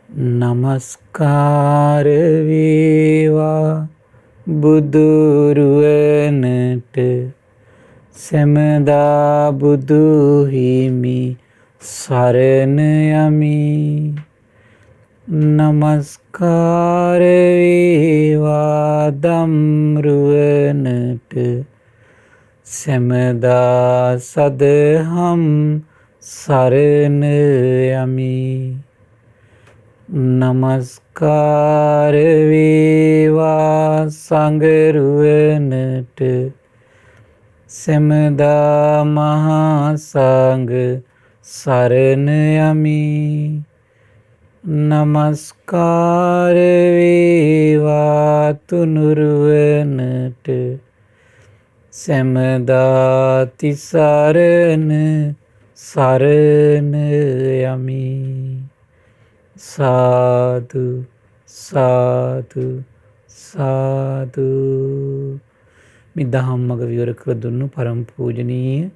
නමස්කාර වේවා බුදුරුවනට සැමදා බුදු හිමි සරණ යමි. නමස්කාර වේවා ධම්රුවනට සැමදා සදහම් සරණ යමි. නමස්කාර වේවා සංඝරුවනට සැමදා මහා සංඝ සරණ යමි. නමස්කාර වේවා තුනුරුවනට සැමදා තිසරණ සරණ යමි. සාදු සාදු සාදු. මේ දහම් මඟ විවර කර දුන්නු පරම පූජනීය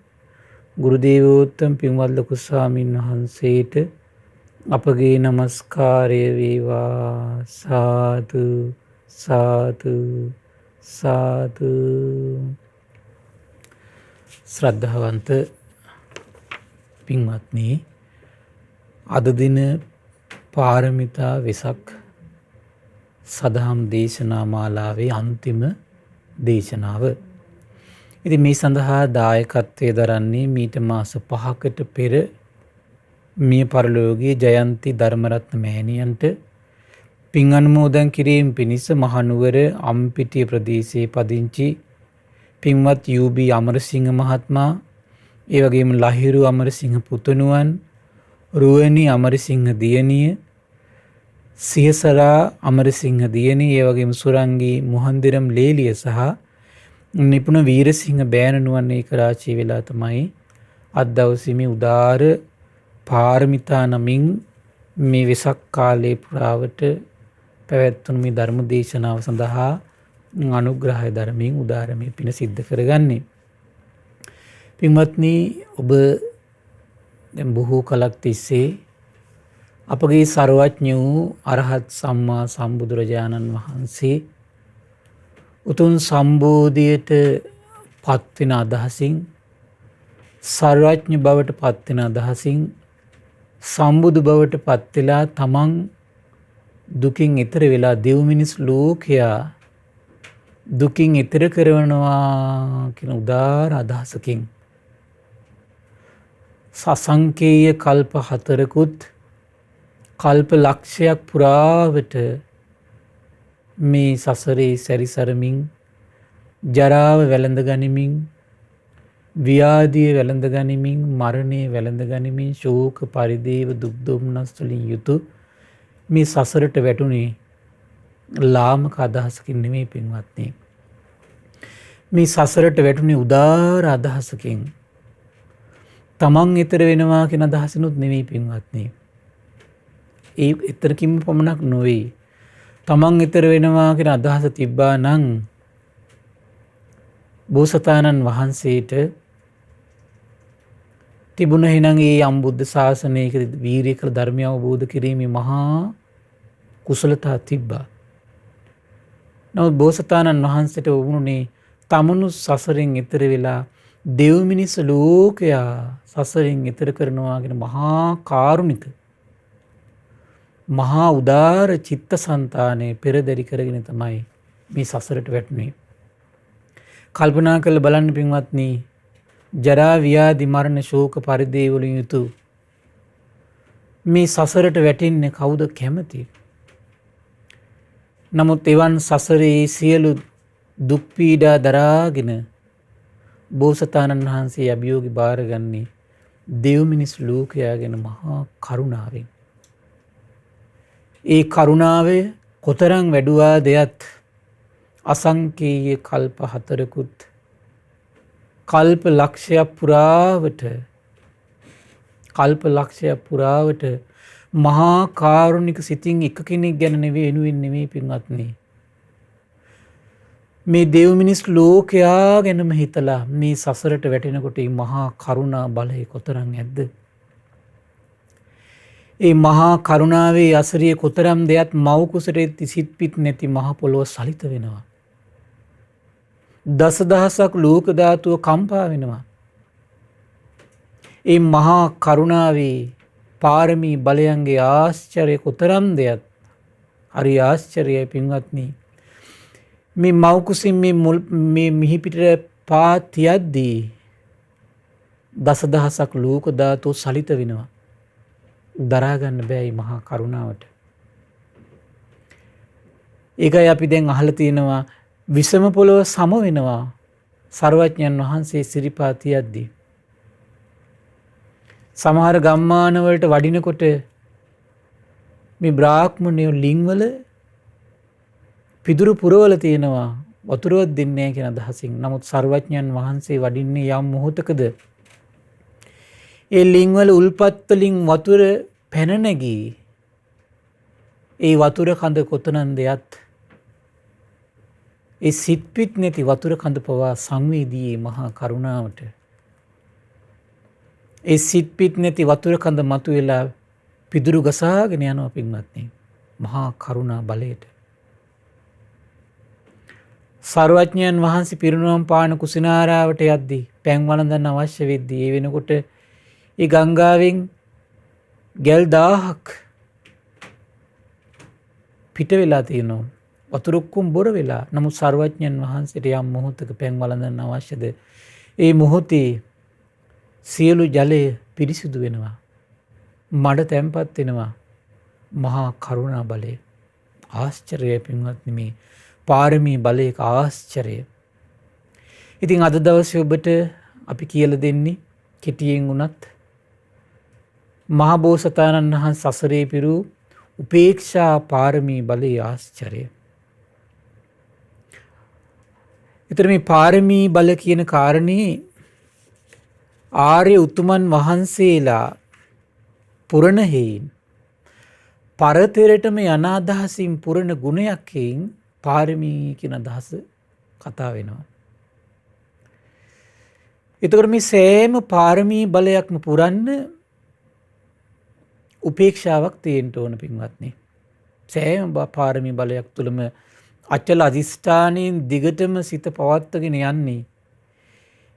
ගුරු දේවෝත්තම පින්වත් ලොකු ස්වාමීන් වහන්සේට අපගේ নমස්කාරය වේවා. සාදු සාදු සාදු. ශ්‍රද්ධාවන්ත පින්වත්නි, අද දින පාරමිතා වෙසක් සදහම් දේශනා මාලාවේ අන්තිම දේශනාව. ඉතින් මේ සඳහා දායකත්වයේ දරන්නේ මීට මාස 5කට පෙර මිය පරලෝකීය ජයන්ති ධර්මරත්න මෑණියන්ට පින් අනුමෝදන් කිරීම පිණිස මහනුවර අම්පිටිය ප්‍රදේශයේ පදිංචි පින්වත් යූ.බී. අමරසිංහ මහත්මයා, ඒ වගේම ලහිරු අමරසිංහ පුතණුවන්, රුවනි අමරසිංහ දියණිය, සියසරා අමරසිංහ දියණිය, ඒ වගේම සුරංගී මුහන්දිරම් ලේලිය සහ නිපුණ වීරසිංහ බෑණනුවන් ඒකරාශී වෙලා තමයි අද දවසේ මේ උදාර පාරමිතා නමින් මේ වෙසක් කාලයේ පුරාවට පැවැත්වුණු මේ ධර්ම දේශනාව සඳහා අනුග්‍රහය ධර්මයෙන් උදාරමේ පින සිද්ධ කරගන්නේ. පින්වත්නි, ඔබ දැන් බොහෝ කලක් තිස්සේ අපගේ සර්වඥ වූ අරහත් සම්මා සම්බුදුරජාණන් වහන්සේ උතුම් සම්බෝධියට පත්වෙන අදහසින්, සර්වඥ බවට පත්වෙන අදහසින් සම්බුදු බවට පත් වෙලා තමන් දුකින් ඈතර වෙලා දෙව් මිනිස් ලෝකයා දුකින් ඈතර කරනවා කියන උදාර අදහසකින් සසංකේය කල්ප 4කුත් කල්ප ලක්ෂයක් පුරාවට මේ සසරේ සැරිසරමින්, ජරාව වැළඳ ගනිමින්, ව්‍යාධිය වැළඳ ගනිමින්, මරණය වැළඳ ගනිමින්, ශෝක පරිදේව දුක් දුම්නස් වලින් යුතු මේ සසරට වැටුනේ ලාමක අදහසකින් නෙමෙයි පින්වත්නි. මේ සසරට වැටුනේ උදාර අදහසකින්, තමන් ඈතර වෙනවා කියන අදහසිනුත් නෙමෙයි පින්වත්නි. ඒ ඈතරකින්ම පමණක් නොවේ. තමන් ඈතර වෙනවා කියන අදහස තිබ්බා නම් බෝසතාණන් වහන්සේට තිබුණ එහෙනම් ඒ අම්බුද්ධ ශාසනයක වීරිය කළ ධර්මය අවබෝධ කිරීමේ මහා කුසලතා තිබ්බා. නමුත් බෝසතාණන් වහන්සේට වුණේ තමනු සසරෙන් ඈතර වෙලා දෙව් මිනිස් ලෝකයා සසරෙන් ඈතර කරනවා කියන මහා කාරුණික, මහා උදාර චිත්තසංතානය පෙරදරි කරගෙන තමයි මේ සසරට වැටුනේ. කල්පනා කරලා බලන්න පින්වත්නි, ජරා ව්‍යාධි මරණ ශෝක පරිදේව වලින් යුතු මේ සසරට වැටෙන්නේ කවුද කැමති? නමුත් එවන් සසරේ සියලු දුක් පීඩා දරාගෙන බෝසතාණන් වහන්සේ අභියෝගي බාරගන්නේ දෙව් මිනිස් ලෝකයා ගැන මහා කරුණාවෙන්. ඒ කරුණාවය කොතරම් වැඩුවා දෙයත් අසංකේය කල්ප 4කුත් කල්ප ලක්ෂයක් පුරාවට මහා කාරුණික සිතින් එක කෙනෙක් ගැන නෙවෙයි පින්වත්නි, මේ දෙව් මිනිස් ලෝකයා ගැනම හිතලා මේ සසරට වැටෙනකොට මේ මහා කරුණා බලය කොතරම් ඇද්ද? ඒ මහා කරුණාවේ අසරිය කොතරම් දෙයක් මව් කුසට සිත් පිට නැති මහ පොළොව සලිත වෙනවා. දසදහසක් ලෝක ධාතුව කම්පා වෙනවා. ඒ මහා කරුණාවේ පාරමී බලයන්ගේ ආශ්චර්ය කොතරම් දෙයක් හරි ආශ්චර්යයි පින්වත්නි. මේ මව් කුසින් මේ මිහිපිටට පා තියද්දී දසදහසක් ලෝක ධාතුව සලිත වෙනවා. දරා ගන්න බෑ මේ මහා කරුණාවට. ඒකයි අපි දැන් අහලා තියෙනවා විසම පොළොව සම වෙනවා සර්වඥයන් වහන්සේ සිරිපා තියද්දී. සමහර ගම්මාන වලට වඩිනකොට මේ බ්‍රාහ්මණයෝ ලිංවල පිදුරු පුරවල තියෙනවා වතුරවත් දෙන්නේ නැහැ කියන අදහසින්. නමුත් සර්වඥයන් වහන්සේ වඩින්නේ යම් මොහොතකද ඒ ලිංවල උල්පත් වලින් වතුර පැන නැගී ඒ වතුර කඳ කොතනන්ද යත් ඒ සිත් පිට නැති වතුර කඳ පවා සංවේදී මහා කරුණාවට ඒ සිත් පිට නැති වතුර කඳ මතුවෙලා පිදුරු ගසාගෙන යනවා පින්වත්නි මහා කරුණා බලයට. සර්වඥයන් වහන්සේ පිරිනුවම් පාන කුසිනාරාවට යද්දී පැන් වළඳන්න අවශ්‍ය වෙද්දී ඒ වෙනකොට ඒ ගංගාවෙන් ගැල් 1000ක් පිට වෙලා තියෙනවා. වතුර ඔක්කොම බොර වෙලා. නමුත් සර්වඥයන් වහන්සේට යම් මොහොතක පැන් වළඳන්න අවශ්‍යද ඒ මොහොතේ සියලු ජලය පිරිසිදු වෙනවා. මඩ තැම්පත් වෙනවා. මහා කරුණා බලය. ආශ්චර්යයි පින්වත්නි මේ පාරමී බලයක ආශ්චර්යය. ඉතින් අද දවසේ ඔබට අපි කියලා දෙන්නේ කෙටියෙන් වුණත් මහා බෝසතාණන් වහන්සේ සසරේ පිරු උපේක්ෂා පාරමී බලයේ ආශ්චර්යය. ඊතර මේ පාරමී බල කියන කාරණේ ආර්ය උතුමන් වහන්සේලා පුරණ හේයින් පරතරටම යන අදහසින් පුරණ ගුණයක් හේයින් පාරමී කියන අදහස කතා වෙනවා. එතකොට මේ සෑම පාරමී බලයක්ම පුරන්න උපේක්ෂාවක් තියෙන්න ඕන පින්වත්නි. සෑම පාරමී බලයක් තුළම අචල අධිෂ්ඨානයෙන් දිගටම සිත පවත්වාගෙන යන්නේ.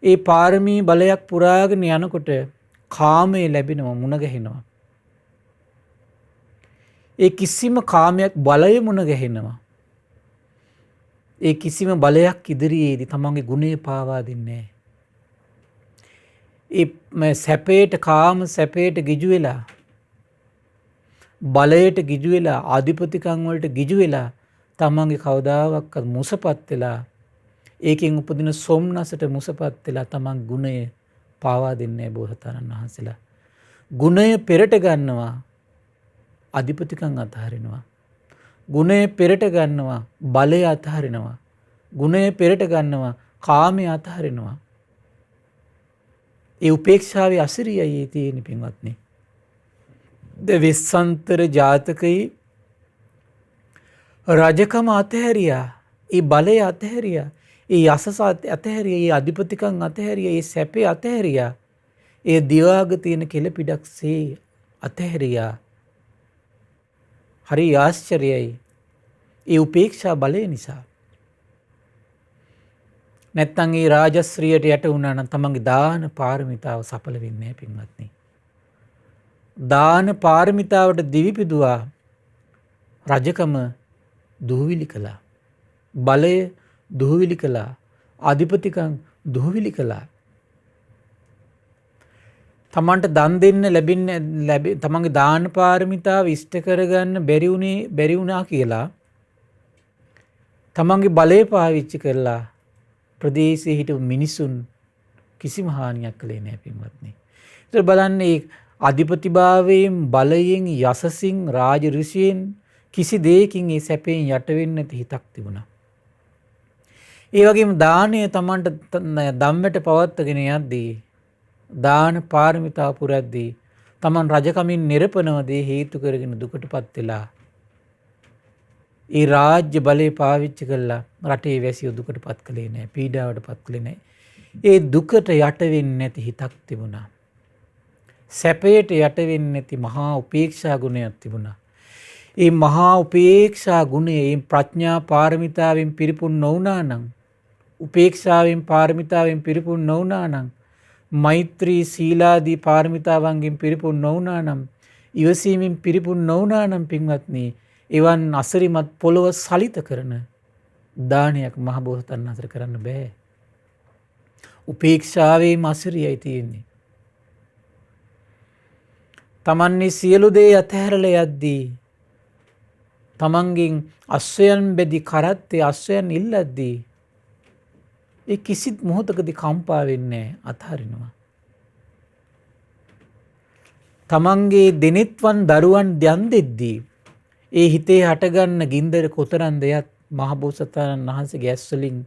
ඒ පාරමී බලයක් පුරාගෙන යනකොට කාමයේ ලැබෙනවා මුණ ගැහෙනවා. ඒ කිසිම කාමයක් බලය මුණ ගැහෙනවා. ඒ කිසිම බලයක් ඉදිරියේදී තමන්ගේ ගුණය පාවා දෙන්නේ නැහැ. ඒ සැපේට කාම සැපේට ගිජු වෙලා බලයට ගිජු වෙලා ආධිපතිකම් වලට ගිජු වෙලා තමන්ගේ කවදාවත් මුසපත් වෙලා ඒකෙන් උපදින සොම්නසට මුසපත් වෙලා තමන් ගුණය පාවා දෙන්නේ බෝසතාණන් වහන්සේලා. ගුණය පෙරට ගන්නවා අධිපතිකම් අතහරිනවා. ගුණය පෙරට ගන්නවා බලය අතහරිනවා. ගුණය පෙරට ගන්නවා කාමය අතහරිනවා. ඒ උපේක්ෂාවේ අසිරියයි තියෙන පින්වත්නි. වෙස්සන්තර ජාතකයේ රජකම අතහැරියා. ඒ බලය අතහැරියා. ඒ යසස අතහැරියා. ඒ අධිපතිකම් අතහැරියා. ඒ සැපේ අතහැරියා. ඒ දිවාග තියෙන කෙළපිඩක්සේ අතහැරියා. හරි ආශ්චර්යයි. ඒ උපේක්ෂා බලය නිසා. නැත්තම් ඒ රාජශ්‍රියට යට වුණා නම් තමන්ගේ දාන පාරමිතාව සඵල වෙන්නේ නැහැ පින්වත්නි. දාන පාරමිතාවට දිවිපිදුවා රජකම දුහවිලි කළා. බලය දුහවිලි කළා. අධිපතිකම් දුහවිලි කළා. තමන්ට දන් දෙන්න තමන්ගේ දාන පාරමිතාව ඉෂ්ට කරගන්න බැරි වුණා කියලා තමන්ගේ බලය පාවිච්චි කරලා ප්‍රදේශයේ හිටපු මිනිසුන් කිසිම හානියක් කළේ නැහැ පින්වත්නි. ඒතර බලන්න මේ අධිපතිභාවයෙන් බලයෙන් යසසින් රාජ ඍෂියෙන් කිසි දෙයකින් ඒ සැපයෙන් යට වෙන්නේ නැති හිතක් තිබුණා. ඒ වගේම දානය තමන්ට ධම්මයට පවත්වාගෙන යද්දී දාන පාරමිතා පුරද්දී තමන් රජකමින් නිරපනව දේ හේතු කරගෙන දුකටපත් වෙලා ඒ රාජ්‍ය බලය පාවිච්චි කළා රටේ වැසියෝ දුකටපත් කළේ නැහැ, පීඩාවටපත් කළේ නැහැ. ඒ දුකට යට වෙන්නේ නැති හිතක් තිබුණා. සැපයට යට වෙන්නේ නැති මහා උපේක්ෂා ගුණයක් තිබුණා. ඒ මහා උපේක්ෂා ගුණය ඒ ප්‍රඥා පාරමිතාවෙන් පිරිපුන් නොවුනා නම්, උපේක්ෂාවෙන් පාරමිතාවෙන් පිරිපුන් නොවුනා නම්, මෛත්‍රී සීලාදී පාරමිතාවන්ගෙන් පිරිපුන් නොවුනා නම්, ඉවසීමෙන් පිරිපුන් නොවුනා නම් පින්වත්නි, එවන් අසරිමත් පොළොව සලිත කරන දානයක් මහ බෝසතාණන් අතර කරන්න බෑ. උපේක්ෂාවේම අසිරියයි තියෙන්නේ. තමන්නේ සියලු දේ අතහැරලා යද්දී තමන්ගෙන් අශ්වයන් බෙදි කරත්තේ අශ්වයන් ඉල්ලද්දී ඒ කිසිත් මොහොතකදී කම්පා වෙන්නේ නැහැ, අතහරිනවා. තමන්ගේ දෙනෙත්වන් දරුවන් දන් දෙද්දී ඒ හිතේ හටගන්න ගින්දර කොතරම් දෙයක් මහ බෝසතාණන් වහන්සේගේ ඇස් වලින්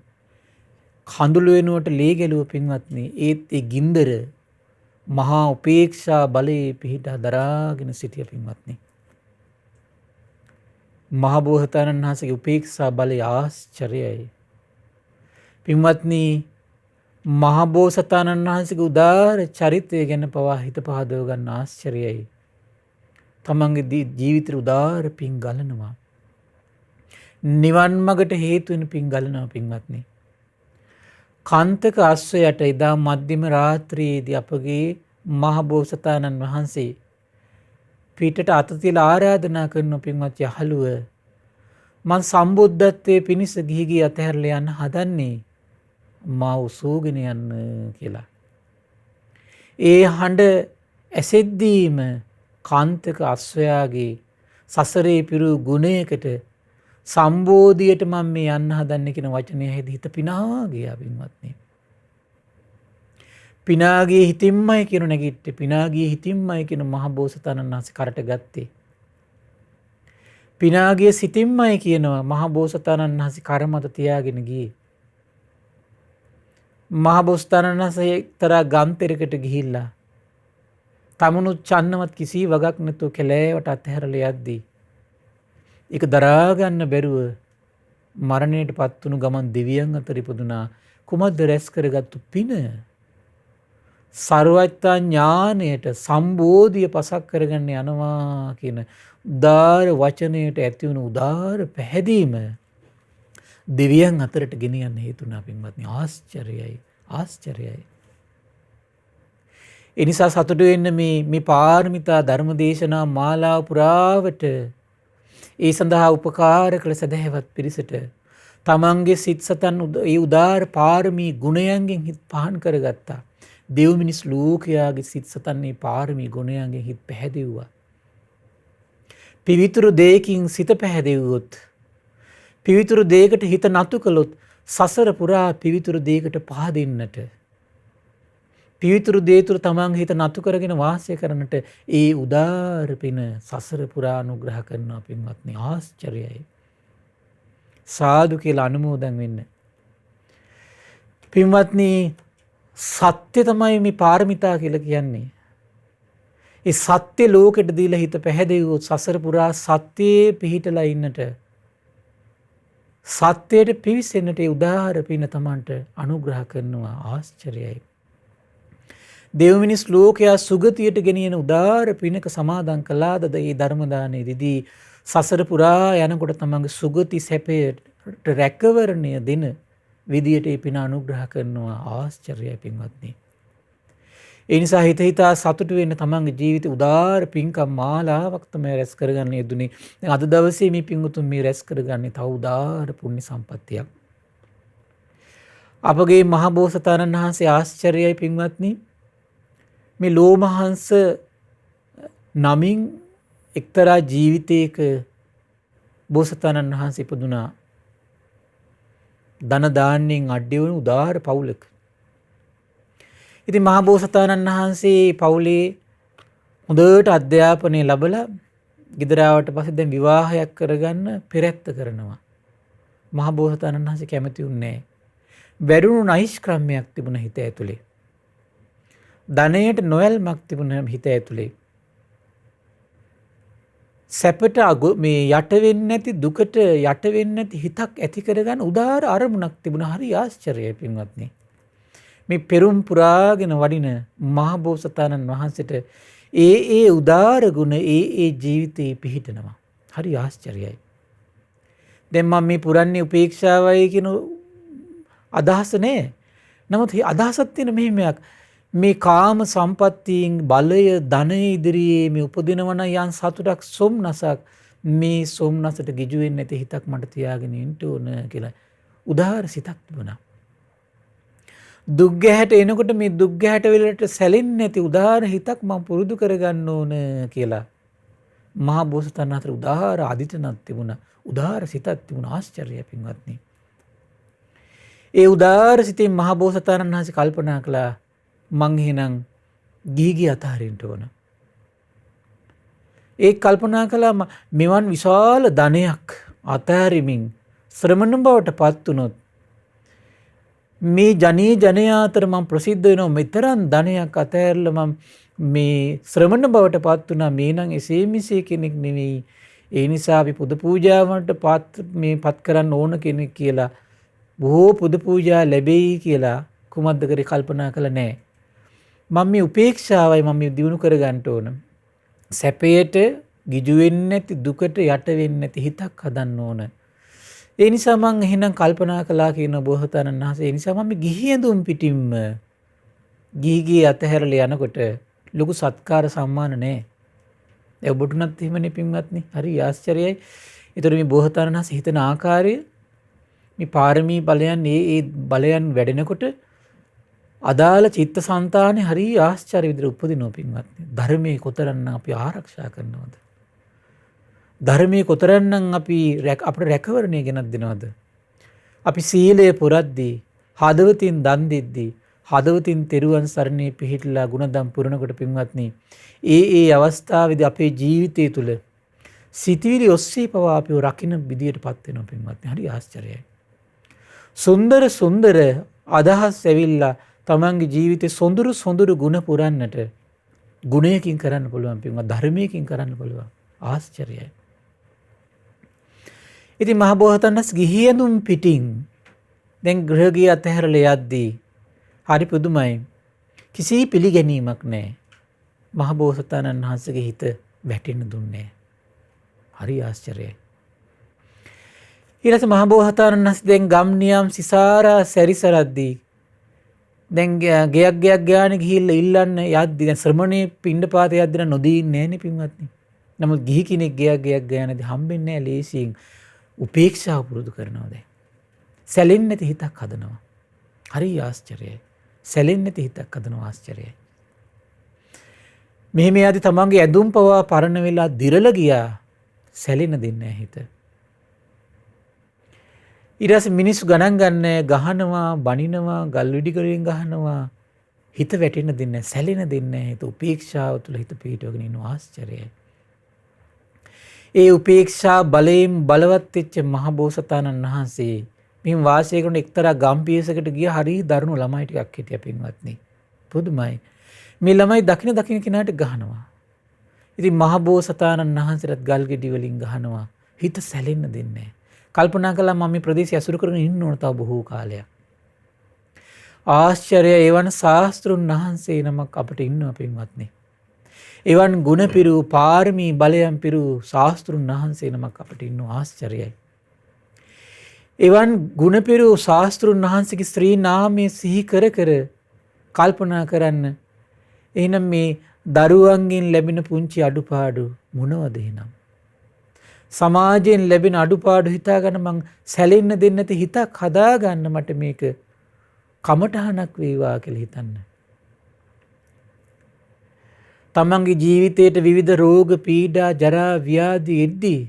කඳුළු වෙනුවට ලේ ගැලුව පින්වත්නි, ඒත් ඒ ගින්දර මහා උපේක්ෂා බලයේ පිහිටා දරාගෙන සිටිය පින්වත්නි. මහ බෝසතාණන් වහන්සේගේ උපේක්ෂා බලය ආශ්චර්යයි. පින්වත්නි, මහ බෝසතාණන් වහන්සේගේ උදාර චරිතය ගැන පවා හිත පහදව ගන්න ආශ්චර්යයි. තමන්ගේ ජීවිතේ උදාර පින් ගලනවා. නිවන් මගට හේතු වෙන පින් ගලනවා පින්වත්නි. කාන්තක අශ්වයට එදා මධ්‍යම රාත්‍රියේදී අපගේ මහ බෝසතාණන් වහන්සේ පිටට අත තියලා ආරාධනා කරන පින්වත් යහළුව, මං සම්බුද්ධත්වයේ පිණිස ගිහි අතහැරලා යන්න හදන්නේ, මාව සෝගෙන යන්න කියලා. ඒ හඬ ඇසෙද්දීම කාන්තක අශ්වයාගේ සසරේ පිරු ගුණයකට සම්බෝධියට මම මේ යන්න හදන්නේ කියන වචනය ඇහිදී හිත පිනා ගියා පින්වත්නි. පිනාගේ හිතින්මයි කියන නැගිට්ටේ, පිනාගේ හිතින්මයි කියන මහ බෝසතාණන් වහන්සේ කරට ගත්තේ. පිනාගේ සිතින්මයි කියනවා මහ බෝසතාණන් වහන්සේ කර මත තියාගෙන ගියේ. මහ බෝසතාණන් වහන්සේ එක්තරා ගම්පෙරකට ගිහිල්ලා තමනුත් චන්නවත් කිසි වගක් නැතුව කැලෑවට අතහැරලා යද්දී ඒක දරා ගන්න බැරුව මරණයට පත් වුණු ගමන් දෙවියන් අතර ඉපදුනා. කුමද්ද රැස් කරගත්තු පින? සර්වඥතා ඥාණයට සම්බෝධිය පසක් කරගන්න යනවා කියන උදාර වචනයට ඇති වුණු උදාර පැහැදීම දෙවියන් අතරට ගෙනියන්න හේතු වුණා පින්වත්නි. ආශ්චර්යයි, ආශ්චර්යයි. ඒ නිසා සතුටු වෙන්න මේ පාරමිතා ධර්මදේශනා මාලාව පුරාවට ඒ සඳහා උපකාර කළ සදහැවත් පිරිසට තමන්ගේ සිත් සතන් ඒ උදාර පාරමී ගුණයන්ගෙන් හිත් පහන් කරගත්තා. දෙව් මිනිස් ලෝකයාගේ සිත් සතන් මේ පාරමී ගුණයන්ගෙන් හිත් පැහැදෙව්වා. පිවිතුරු දෙයකින් සිත පැහැදෙව්වොත්, පිවිතුරු දෙයකට හිත නතු කළොත් සසර පුරා පිවිතුරු දෙයකට පහදින්නට, පිවිතුරු දේ තුර තමන් හිත නතු කරගෙන වාසය කරන්නට ඒ උදාර පින සසර පුරා අනුග්‍රහ කරනවා පින්වත්නි. ආශ්චර්යයි. සාදු කියලා අනුමෝදන් වෙන්න. පින්වත්නි, සත්‍ය තමයි මේ පාරමිතා කියලා කියන්නේ. ඒ සත්‍ය ලෝකෙට දීලා හිත පැහැදෙව්වොත් සසර පුරා සත්‍යයේ පිහිටලා ඉන්නට, සත්‍යයට පිවිසෙන්නට ඒ උදාර පින තමන්ට අනුග්‍රහ කරනවා. ආශ්චර්යයි. දෙව් මිනිස් ලෝකයා සුගතියට ගෙනියන උදාර පිනක සමාදන් කළාද ඒ ධර්ම දානයේදී සසර පුරා යනකොට තමන්ගේ සුගති සැපයට රැකවරණය දෙන විදියට ඒ පින අනුග්‍රහ කරනවා. ආශ්චර්යයි පින්වත්නි. ඒ නිසා හිත හිතා සතුටු වෙන්න තමන්ගේ ජීවිතේ උදාර පින්කම් මාලාවක් තමයි රැස් කරගන්න යෙදුනේ. දැන් අද දවසේ මේ පින්වතුන් මේ රැස් කරගන්නේ තව උදාර පුණ්‍ය සම්පත්තියක්. අපගේ මහ බෝසතාණන් වහන්සේ ආශ්චර්යයි පින්වත්නි. මේ ලෝමහංස නමින් එක්තරා ජීවිතයක බෝසතාණන් වහන්සේ ඉපදුනා. ධන දාන්නෙන් අඩ්‍ය වුණු උදාර පවුලක. ඉතින් මහ බෝසතාණන් වහන්සේ පවුලේ හොඳට අධ්‍යාපනය ලැබලා ගෙදර ආවට පස්සේ දැන් විවාහයක් කරගන්න පෙරැත්ත කරනවා. මහ බෝසතාණන් වහන්සේ කැමති වුණේ නැහැ. වැඩුණු නෛෂ්ක්‍රම්‍යයක් තිබුණ හිත ඇතුලේ. ධනයට නොයල්මක් තිබුණ හිත ඇතුලේ. සැපට මේ යට වෙන්නේ නැති, දුකට යට වෙන්නේ නැති හිතක් ඇති කරගන්න උදාර අරමුණක් තිබුණා. හරි ආශ්චර්යයි පින්වත්නි. මේ පෙරුම් පුරාගෙන වඩින මහබෝසතාණන් වහන්සේට ඒ උදාර ගුණ ඒ ජීවිතේ පිහිටනවා. හරි ආශ්චර්යයි. දැන් මම මේ පුරන්නේ උපේක්ෂාවයි කියන අදහස නෑ. නමුත් මේ අදහසක් තියෙන මෙහෙමයක්. මේ කාම සම්පත්තියෙන් බලය ධනය ඉදිරියේ මේ උපදිනවන යන් සතුටක් සොම්නසක් මේ සොම්නසට ගිජු වෙන්නේ නැති හිතක් මට තියාගෙන ඉන්න ඕන කියලා උදාාර සිතක් තිබුණා. දුක් ගැහැට එනකොට මේ දුක් ගැහැට වලට සැලෙන්නේ නැති උදාාර හිතක් මම පුරුදු කරගන්න ඕන කියලා මහා බෝසතාණන් අතර උදාාර අදිටනක් තිබුණා. උදාාර සිතක් තිබුණා. ආශ්චර්යයි පින්වත්නි. ඒ උදාාර සිතින් මහා බෝසතාණන් වහන්සේ කල්පනා කළා මං එහෙනම් ගිහි අතහරින්න ඕන. ඒ කල්පනා කළා මෙවන් විශාල ධනයක් අතහැරීමෙන් ශ්‍රමණ බවට පත් වුණොත් මේ ජනී ජනයා අතර මම ප්‍රසිද්ධ වෙනවා. මෙතරම් ධනයක් අතහැරලා මම මේ ශ්‍රමණ බවට පත් වුණා. මේ නම් එසේ මෙසේ කෙනෙක් නෙවෙයි. ඒ නිසා අපි පුද පූජාවන්ට පත් කරන්න ඕන කෙනෙක් කියලා බොහෝ පුද පූජා ලැබෙයි කියලා කුමද්ද කරේ කල්පනා කළා නෑ. මම මේ උපේක්ෂාවයි මම මේ දිනු කරගන්න ඕන. සැපයට ගිජු වෙන්නේ නැති දුකට යට වෙන්නේ නැති හිතක් හදන්න ඕන. ඒ නිසා මම එහෙනම් කල්පනා කළා කියන බෝසතාණන් වහන්සේ. ඒ නිසා මම ගිහි ඇඳුම් පිටින්ම ගිහිගේ අතහැරලා යනකොට ලොකු සත්කාර සම්මාන නැහැ. ඒ ඔබටුණත් එහෙමනේ පින්වත්නි. හරි ආශ්චර්යයි. ඒතර මේ බෝසතාණන් වහන්සේ හිතන ආකාරය මේ පාරමී බලයන් ඒ බලයන් වැඩෙනකොට අදාළ චිත්තසංතානෙ හරි ආශ්චර්ය විදිහට උපදිනවා පින්වත්නි. ධර්මයේ කොතරම්නම් අපි ආරක්ෂා කරනවද? ධර්මයේ කොතරම්නම් අපි අපේ රැකවරණය ගෙනත් දෙනවද? අපි සීලය පුරද්දී, හදවතින් දන් දෙද්දී, හදවතින් තෙරුවන් සරණේ පිහිටලා ගුණදම් පුරනකොට පින්වත්නි, ඒ අවස්ථාවේදී අපේ ජීවිතය තුළ සිතවිලි ඔස්සේ පවා අපිව රකින්න විදියටපත් වෙනවා පින්වත්නි. හරි ආශ්චර්යයි. සුන්දර අදහස් ඇවිල්ලා තමන්ගේ ජීවිතේ සොඳුරු ගුණ පුරන්නට ගුණයකින් කරන්න පුළුවන් පින්වත්. ධර්මයකින් කරන්න පුළුවන්. ආශ්චර්යයි. ඉතින් මහ බෝසතාණන් ගිහි ඇඳුම් පිටින් දැන් ගෘහගිය අතහැරලා යද්දී හරි පුදුමයි. කිසි පිළිගැනීමක් නැහැ. මහ බෝසතාණන් වහන්සේගේ හිත වැටෙන්න දුන්නේ නැහැ. හරි ආශ්චර්යයි. ඊළඟ මහ බෝසතාණන් වහන්සේ දැන් ගම් නියම් සිසාරා සැරිසරද්දී දැන් ගයක් ගානේ ගිහිල්ලා ඉල්ලන්න යද්දී දැන් ශ්‍රමණේ පිණ්ඩපාත යද්දී නොදී ඉන්නේ නැහනේ පින්වත්නි. නමුත් ගිහි කෙනෙක් ගයක් ගානේදී හම්බෙන්නේ නැහැ ලේසියෙන්. උපේක්ෂාව පුරුදු කරනවා දැන්. සැලෙන්නේ නැති හිතක් හදනවා. හරි ආශ්චර්යයි. සැලෙන්නේ නැති හිතක් හදනවා. ආශ්චර්යයි. මෙහෙම යද්දී තමන්ගේ ඇඳුම් පවා පරණ වෙලා දිරලා ගියා. සැලෙන්න දෙන්නේ නැහැ හිත. ඊට පස්සේ මිනිස්සු ගණන් ගන්න ගහනවා, බනිනවා, ගල් විඩි කරෙන් ගහනවා. හිත වැටෙන්න දෙන්නේ නැහැ, සැලෙන්න දෙන්නේ නැහැ. හිත උපේක්ෂාව තුළ හිත පිහිටවගෙන ඉන්න ආශ්චර්යයි. ඒ උපේක්ෂා බලයෙන් බලවත් වෙච්ච මහ බෝසතාණන් වහන්සේ මින් වාසය කරන එක්තරා ගම්පියසකට ගිය හරි දරුණු ළමයි ටිකක් හිටියා පින්වත්නි. පුදුමයි. මේ ළමයි දකින කෙනාට ගහනවා. ඉතින් මහ බෝසතාණන් වහන්සේට ගල් ගෙඩි වලින් ගහනවා. හිත සැලෙන්න දෙන්නේ නැහැ. කල්පනා කළා මම මේ ප්‍රදේශය අසුරු කරගෙන ඉන්න ඕන තව බොහෝ කාලයක්. ආශ්චර්ය එවන් ශාස්ත්‍රුන් වහන්සේ නමක් අපිට ඉන්නවා පින්වත්නි. එවන් ගුණ පිරු පාරමී බලයන් පිරු ශාස්ත්‍රුන් වහන්සේ නමක් අපිට ඉන්නවා. ආශ්චර්යයි. එවන් ගුණ පිරු ශාස්ත්‍රුන් වහන්සේගේ ශ්‍රී නාමයේ සිහි කර කල්පනා කරන්න. එහෙනම් මේ දරුවන්ගෙන් ලැබෙන පුංචි අඩුපාඩු මොනවද එහෙනම්? සමාජයෙන් ලැබෙන අඩුපාඩු හිතාගන්න මං සැලෙන්න දෙන්නේ නැති හිතක් හදාගන්න මට මේක කමටහනක් වේවා කියලා හිතන්න. තමන්ගේ ජීවිතේට විවිධ රෝග පීඩා ජරා ව්‍යාධි එද්දී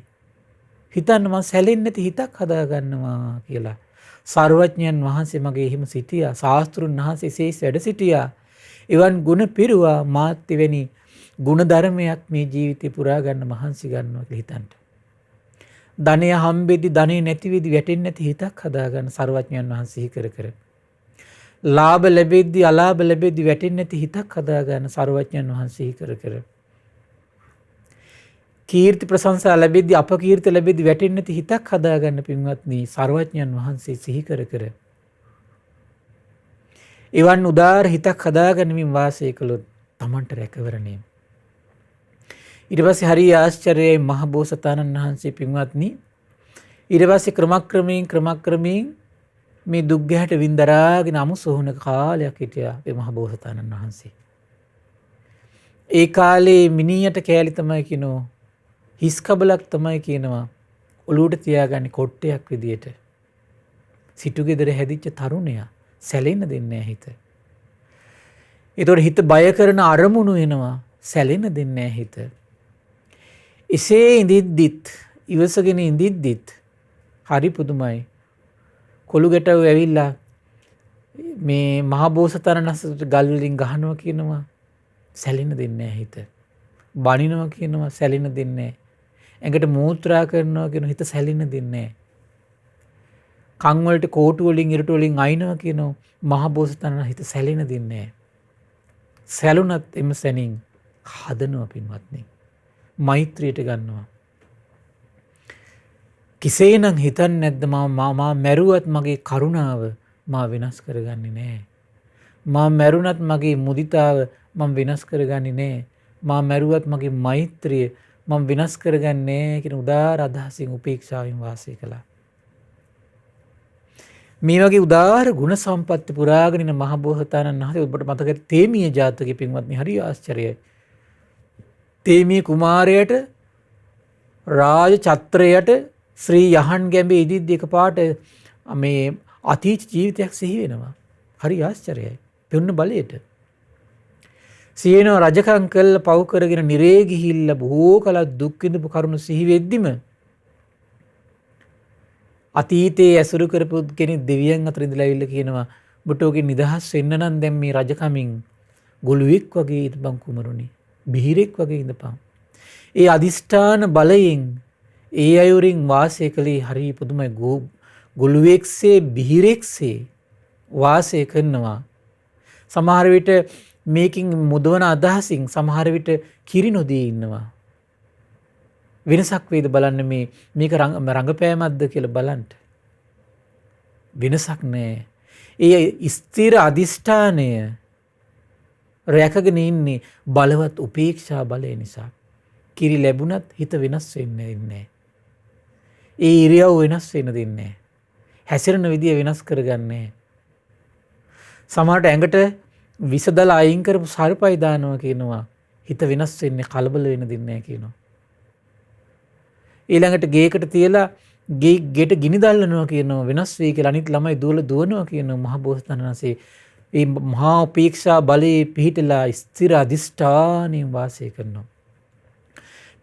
හිතන්න මං සැලෙන්නේ නැති හිතක් හදාගන්නවා කියලා. සර්වඥයන් වහන්සේ මගේ එහෙම සිටියා. ශාස්ත්‍රුන් වහන්සේ එසේ වැඩ සිටියා. එවන් ගුණ පිරුවා මාත් වෙනි ගුණ ධර්මයක් මේ ජීවිතේ පුරා ගන්න මහන්සි ගන්නවා කියලා හිතන්න. ධනය හම්බෙද්දි ධනෙ නැති වෙදි වැටෙන්නේ නැති හිතක් හදාගන්න සර්වඥයන් වහන්සේ සිහි කර. ලාභ ලැබෙද්දි අලාභ ලැබෙද්දි වැටෙන්නේ නැති හිතක් හදාගන්න සර්වඥයන් වහන්සේ සිහි කර. කීර්ති ප්‍රශංසා ලැබෙද්දි අපකීර්ති ලැබෙද්දි වැටෙන්නේ නැති හිතක් හදාගන්න පින්වත්නි සර්වඥයන් වහන්සේ සිහි කර. එවන් උදාර හිතක් හදාගනිමින් වාසය කළොත් තමන්ට රැකවරණය. ඊට පස්සේ හරි ආශ්චර්යයි මහ බෝසතාණන් වහන්සේ පින්වත්නි. ඊට පස්සේ ක්‍රමක්‍රමයෙන් මේ දුක් ගැහැට වින්දරාගෙන අමුසොහන කාලයක් හිටියා මේ මහ බෝසතාණන් වහන්සේ. ඒ කාලේ මිනියට කෑලි තමයි කියනවා. හිස් කබලක් තමයි කියනවා. ඔලුවට තියාගන්නේ කොට්ටයක් විදියට. සිටු ගෙදර හැදිච්ච තරුණයා සැලෙන්න දෙන්නේ නැහැ හිත. ඒතකොට හිත බය කරන අරමුණු එනවා සැලෙන්න දෙන්නේ නැහැ හිත. එසේ ඉඳිද්දිත් ඉවසගෙන ඉඳිද්දිත් හරි පුදුමයි. කොළු ගැටව ඇවිල්ලා මේ මහ බෝසතාණන් වහන්සේට ගල් වලින් ගහනවා කියනවා සැලෙන්න දෙන්නේ නැහැ හිත. බනිනවා කියනවා සැලෙන්න දෙන්නේ නැහැ. ඇඟට මූත්‍රා කරනවා කියන හිත සැලෙන්න දෙන්නේ නැහැ. කන් වලට කෝටු වලින් ඉරටු වලින් අයින්නවා කියනවා මහ බෝසතාණන් හිත සැලෙන්න දෙන්නේ නැහැ. සැලුණත් එම සැනින් හදනවා පින්වත්නි. මෛත්‍රියට ගන්නවා. කිසේනම් හිතන්නේ නැද්ද මා මැරුවත් මගේ කරුණාව මා වෙනස් කරගන්නේ නැහැ. මා මැරුණත් මගේ මුදිතාව මම වෙනස් කරගන්නේ නැහැ. මා මැරුවත් මගේ මෛත්‍රිය මම වෙනස් කරගන්නේ නැහැ කියන උදාර අදහසින් උපේක්ෂාවෙන් වාසය කළා. මේ වගේ උදාර ගුණ සම්පatti පුරාගෙන ඉන මහ බෝසතාණන් වහන්සේ ඔබට මතකයි තේමීය ජාතකයේ පින්වත්නි හරි ආශ්චර්යයි. තේමීය කුමාරයාට රාජ චත්‍රයට ශ්‍රී යහන් ගැඹේ ඉදිද්දී එකපාරට මේ අතීත ජීවිතයක් සිහි වෙනවා. හරි ආශ්චර්යයි. පුණ්‍ය බලයට. සියනෝ රජකම් කළ පව් කරගෙන නිරේ ගිහිල්ලා බොහෝ කලක් දුක් විඳපු කරුණු සිහි වෙද්දිම අතීතයේ ඇසුරු කරපු කෙනෙක් දෙවියන් අතර ඉඳලා ඇවිල්ලා කියනවා ඔබට ඔගේ නිදහස් වෙන්න නම් දැන් මේ රජකමින් ගොළුෙක් වගේ ඉඳපන් කුමරුනි. බිහිරෙක් වගේ ඉඳපන්. ඒ අදිෂ්ඨාන බලයෙන් ඒ අයුරින් වාසය කළේ හරි පුදුමයි. ගොළුෙක්සේ බිහිරෙක්සේ වාසය කරනවා. සමහර විට මේකින් මුදවන අදහසින් සමහර විට කිරි නොදී ඉන්නවා. වෙනසක් වේද බලන්න මේක රංගපෑමක්ද කියලා බලන්න. වෙනසක් නෑ. ඒ ස්ථිර අදිෂ්ඨානය රැකගෙන ඉන්නේ බලවත් උපේක්ෂා බලය නිසා. කිරි ලැබුණත් හිත වෙනස් වෙන්නේ නැහැ. ඒ ඉරියව් වෙනස් වෙන්න දෙන්නේ නැහැ. හැසිරෙන විදිය වෙනස් කරගන්නේ. සමහරට ඇඟට විසදලා අයින් කරපු සර්පයි දානවා කියනවා. හිත වෙනස් වෙන්නේ කලබල වෙන්න දෙන්නේ නැහැ කියනවා. ඊළඟට ගේකට තියලා ගෙට ගිනි දැල්ලනවා කියනවා වෙනස් වෙයි කියලා අනිත් ළමයි දුවනවා කියනවා මහ බෝසතාණන් වහන්සේ. මේ මහා උපේක්ෂා බලයේ පිහිටලා ස්ථිර අධිෂ්ඨානයෙන් වාසය කරනවා.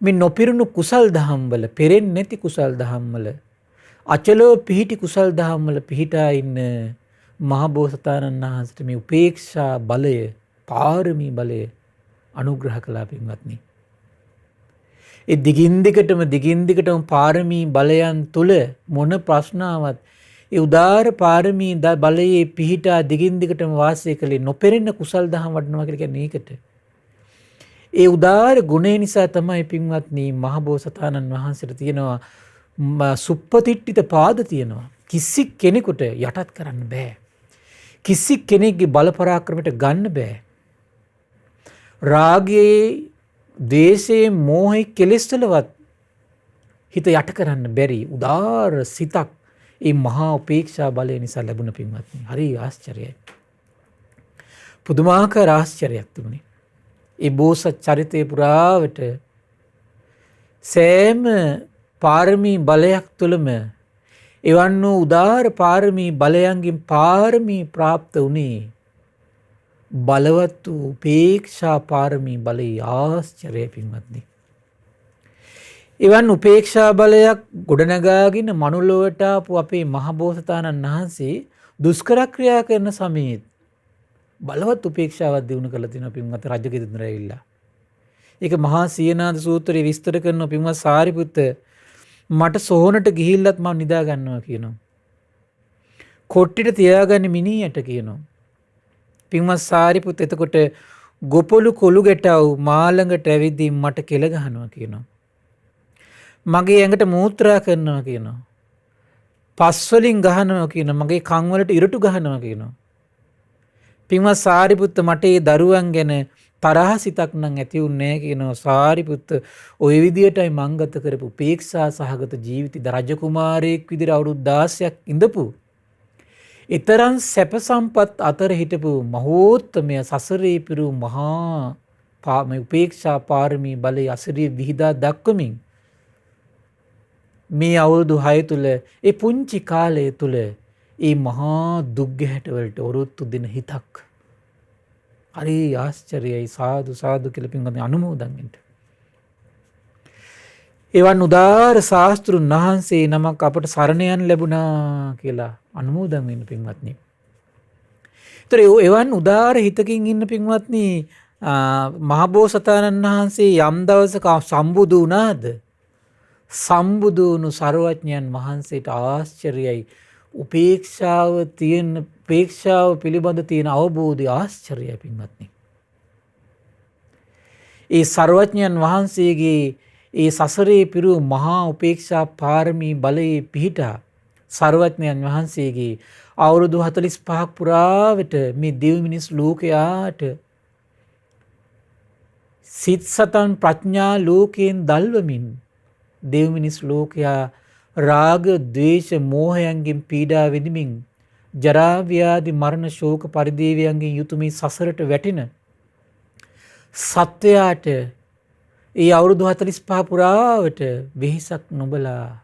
මේ නොපිරුණු කුසල් දහම්වල පෙරෙන්නේ නැති කුසල් දහම්වල අචලෝ පිහිටි කුසල් දහම්වල පිහිටා ඉන්න මහ බෝසතාණන් වහන්සේට මේ උපේක්ෂා බලය පාරමී බලය අනුග්‍රහ කළා පින්වත්නි. ඒ දිගින් දිගටම පාරමී බලයන් තුල මොන ප්‍රශ්නාවක් ඒ උදාර පාරමී බලයේ පිහිටා දිගින් දිගටම වාසය කළේ නොපෙරෙන කුසල් දහම් වඩනවා කියලා කියන්නේ ඒකට. ඒ උදාර ගුණය නිසා තමයි පින්වත්නි මහ බෝසතාණන් වහන්සේට තියෙනවා සුප්පතිට්ඨිත පාද තියෙනවා. කිසි කෙනෙකුට යටත් කරන්න බෑ. කිසි කෙනෙක්ගේ බල පරාක්‍රමයට ගන්න බෑ. රාගයේ, ද්වේෂයේ, මෝහයේ කෙලෙස්වලවත් හිත යට කරන්න බැරි උදාර සිතක් ඒ මහා උපේක්ෂා බලය නිසා ලැබුණ පින්වත්නි. හරි ආශ්චර්යයි. පුදුමාකාර ආශ්චර්යයක් තිබුණේ. ඒ බෝසත් චරිතය පුරාවට සෑම පාරමී බලයක් තුළම එවන් වූ උදාර පාරමී බලයන්ගෙන් පාරමී ප්‍රාප්ත වුණේ බලවත් වූ උපේක්ෂා පාරමී බලයේ ආශ්චර්යය පින්වත්නි. එවන් උපේක්ෂා බලයක් ගොඩනගාගෙන මනුලොවට ආපු අපේ මහ බෝසතාණන් වහන්සේ දුෂ්කර ක්‍රියා කරන සමයේත් බලවත් උපේක්ෂාවක් දිනු කළ තියෙනවා පින්වත් රජගෙදර ඇවිල්ලා. ඒක මහා සීනාද සූත්‍රයේ විස්තර කරන පින්වත් සාරිපුත්ත මට සෝනට ගිහිල්ලත් මම නිදා ගන්නවා කියනවා. කොට්ටිට තියාගන්නේ මිනියට කියනවා. පින්වත් සාරිපුත්ත එතකොට ගොපළු කොළු ගැටව මාළඟට ඇවිදින් මට කෙල ගහනවා කියනවා. මගේ ඇඟට මූත්‍රා කරනවා කියනවා. පස් වලින් ගහනවා කියනවා. මගේ කන් වලට ඉරටු ගහනවා කියනවා. පින්වත් සාරිපුත්ත මට ඒ දරුවන් ගැන තරහ සිතක් නම් ඇති වුන්නේ නැහැ කියනවා. සාරිපුත්ත ওই විදියටයි මං ගත කරපු උපේක්ෂා සහගත ජීවිතය රජකුමාරයෙක් විදිහට අවුරුදු 16ක් ඉඳපු. ඊතරම් සැප සම්පත් අතර හිටපු මහෝත්තමය සසරේ පිරු මහා උපේක්ෂා පාරමී බලය අසිරිය විහිදා දක්වමින් මේ අවුරුදු 6 තුල ඒ පුංචි කාලය තුල ඒ මහා දුක් ගැහැට වලට ඔරොත්තු දෙන හිතක්. හරි ආශ්චර්යයි. සාදු සාදු කියලා පින්වත්නි අනුමෝදන් වෙන්න. එවන් උදාර ශාස්ත්‍රුන් වහන්සේ නමක් අපට සරණ යන්න ලැබුණා කියලා අනුමෝදන් වෙන්න පින්වත්නි. ඒතර එවන් උදාර හිතකින් ඉන්න පින්වත්නි මහබෝසතාණන් වහන්සේ යම් දවසක සම්බුදු වුණාද? සම්බුදු වුණු සර්වඥයන් වහන්සේට ආශ්චර්යයි. උපේක්ෂාව පිළිබඳ තියෙන අවබෝධය ආශ්චර්යයි පින්වත්නි. ඒ සර්වඥයන් වහන්සේගේ ඒ සසරේ පිරු මහා උපේක්ෂා පාරමී බලයේ පිහිටා සර්වඥයන් වහන්සේගේ අවුරුදු 45ක් පුරාවට මේ දෙව් මිනිස් ලෝකයාට සිත් සතන් ප්‍රඥා ලෝකයෙන් දල්වමින් දෙව් මිනිස් ලෝකයා රාග, ද්වේෂ, මෝහයන්ගෙන් පීඩා විඳිමින් ජරා ව්‍යාධි මරණ ශෝක පරිදේවයන්ගෙන් යුතු මේ සසරට වැටෙන සත්වයාට ඒ අවුරුදු 45 පුරාවට වෙහෙසක් නොබලා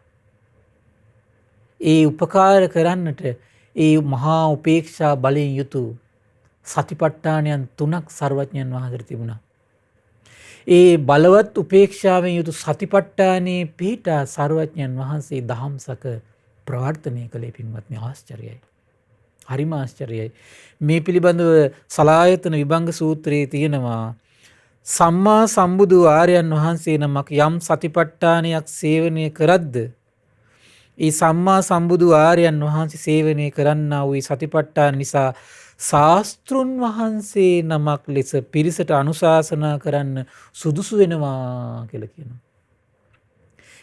ඒ උපකාර කරන්නට ඒ මහා උපේක්ෂා බලයෙන් යුතු සතිපට්ඨානයන් 3ක් සර්වඥයන් වහන්සේට තිබුණා. ඒ බලවත් උපේක්ෂාවෙන් යුතු සතිපට්ඨානයේ පිහිටා සර්වඥයන් වහන්සේ දහම්සක ප්‍රාර්ථනා කළේ පින්වත්නි ආශ්චර්යයි. හරිම ආශ්චර්යයි. මේ පිළිබඳව සලායතන විභංග සූත්‍රයේ තියෙනවා සම්මා සම්බුදු ආර්යයන් වහන්සේ නමක් යම් සතිපට්ඨානයක් සේවනය කරද්ද ඒ සම්මා සම්බුදු ආර්යයන් වහන්සේ සේවනය කරන්නා වූ සතිපට්ඨාන නිසා ශාස්ත්‍රුන් වහන්සේ නමක් ලෙස පිරිසට අනුශාසනා කරන්න සුදුසු වෙනවා කියලා කියනවා.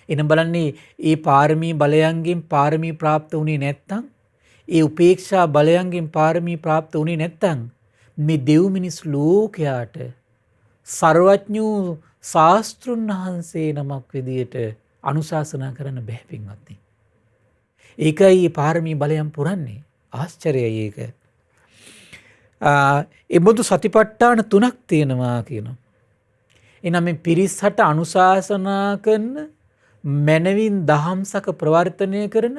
එනම් බලන්නේ ඒ පාරමී බලයන්ගෙන් පාරමී પ્રાપ્ત වුණේ නැත්නම් ඒ උපේක්ෂා බලයන්ගෙන් පාරමී પ્રાપ્ત වුණේ නැත්නම් මේ දෙව් මිනිස් ලෝකයාට සර්වඥ ශාස්ත්‍රුන් වහන්සේ නමක් විදියට අනුශාසනා කරන්න බැහැ පින්වත්නි. ඒකයි මේ පාරමී බලයන් පුරන්නේ. ආශ්චර්යයි ඒක. එබඳු සතිපට්ඨාන 3ක් තියෙනවා කියනවා. එනම් මේ පිරිසට අනුශාසනා කරන මනවින් දහම්සක ප්‍රවර්තනය කරන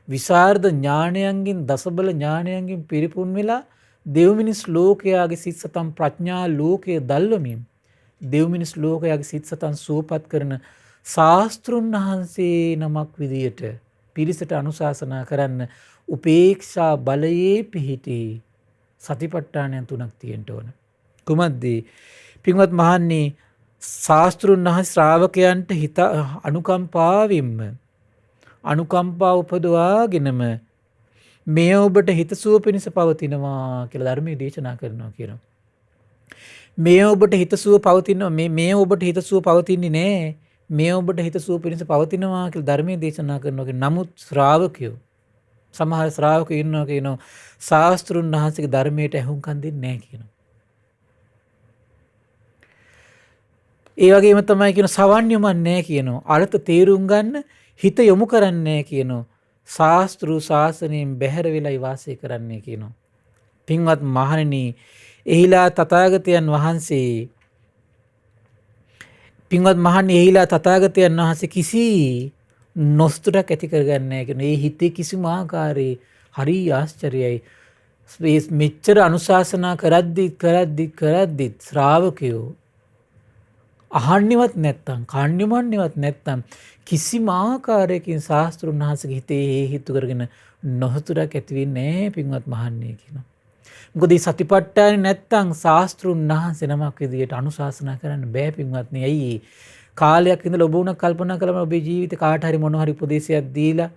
විසරද ඥානයන්ගෙන් දසබල ඥානයන්ගෙන් පිරිපුන් වෙලා දෙව් මිනිස් ලෝකයාගේ සිත් සතන් ප්‍රඥා ලෝකයේ දල්වමින් දෙව් මිනිස් ලෝකයාගේ සිත් සතන් සුවපත් කරන ශාස්ත්‍රුන් වහන්සේ නමක් විදියට පිරිසට අනුශාසනා කරන්න උපේක්ෂා බලයේ පිහිටි සතිපට්ඨානයන් 3ක් තියෙන්න ඕන. කුමක්ද? පින්වත් මහන්නේ ශාස්ත්‍රුන් වහන්සේ ශ්‍රාවකයන්ට හිත අනුකම්පා උපදවාගෙනම මේ ඔබට හිතසුව පිණිස පවතිනවා කියලා ධර්මයේ දේශනා කරනවා කියනවා. මේ ඔබට හිතසුව පවතිනවා මේ ඔබට හිතසුව පවතින්නේ නෑ. මේ ඔබට හිතසුව පිණිස පවතිනවා කියලා ධර්මයේ දේශනා කරනවා. නමුත් ශ්‍රාවකයෝ සමහර ශ්‍රාවකයෝ ඉන්නවා කියනවා ශාස්ත්‍රුන් වහන්සේගේ ධර්මයට ඇහුම්කන් දෙන්නේ නැහැ කියනවා. ඒ වගේම තමයි කියන සවන් යොමන්නේ නැහැ කියනවා. අර්ථ තේරුම් ගන්න හිත යොමු කරන්නේ නැහැ කියනවා. ශාස්ත්‍රු ශාසනයෙන් බැහැර වෙලයි වාසය කරන්නේ කියනවා. පින්වත් මහණෙනි, එහිලා තථාගතයන් වහන්සේ කිසි නොස්තුරක් ඇති කරගන්නේ නැහැ කියනවා. ඒ හිතේ කිසිම ආකාරයේ හරි ආශ්චර්යයි. මෙච්චර අනුශාසනා කරද්දි ශ්‍රාවකයෝ අහන්නේවත් නැත්තම් කන්නේවත් නැත්තම් කිසිම ආකාරයකින් ශාස්ත්‍රුන් වහන්සේගේ හිතේ හේතු කරගෙන නොහතුරක් ඇති වෙන්නේ නැහැ පින්වත් මහන්නේ කියනවා. මොකද මේ සතිපට්ඨාන නැත්තම් ශාස්ත්‍රුන් වහන්සේ නමක් විදියට අනුශාසනා කරන්න බෑ පින්වත්නි. ඇයි? කාලයක් ඉඳලා ඔබ උනක් කල්පනා කළම ඔබේ ජීවිතේ කාට හරි මොන හරි උපදේශයක් දීලා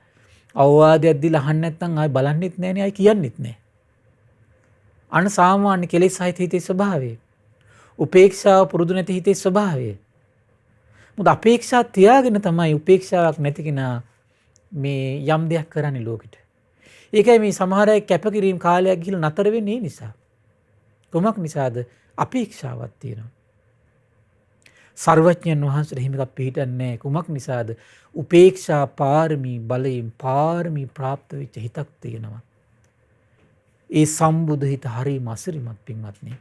අවවාදයක් දීලා අහන්න නැත්නම් ආයි බලන්නෙත් නැහනේ, ආයි කියන්නෙත් නැහැ. අන සාමාන්‍ය කෙලෙස් සහිත හිතේ ස්වභාවය. උපේක්ෂාව පුරුදු නැති හිතේ ස්වභාවය. මොකද අපේක්ෂා තියාගෙන තමයි උපේක්ෂාවක් නැති කෙනා මේ යම් දෙයක් කරන්නේ ලෝකෙට. ඒකයි මේ සමහර අය කැපකිරීම කාලයක් ගිහලා නතර වෙන්නේ නිසා. කුමක් නිසාද? අපේක්ෂාවක් තියෙනවා. සර්වඥයන් වහන්සේට හිම එකක් පිළිටන්නේ කුමක් නිසාද? උපේක්ෂා පාරමී බලයෙන් පාරමී ප්‍රාප්ත වෙච්ච හිතක් තියෙනවා. ඒ සම්බුදු හිත හරිම අසිරිමත් පින්වත්නි.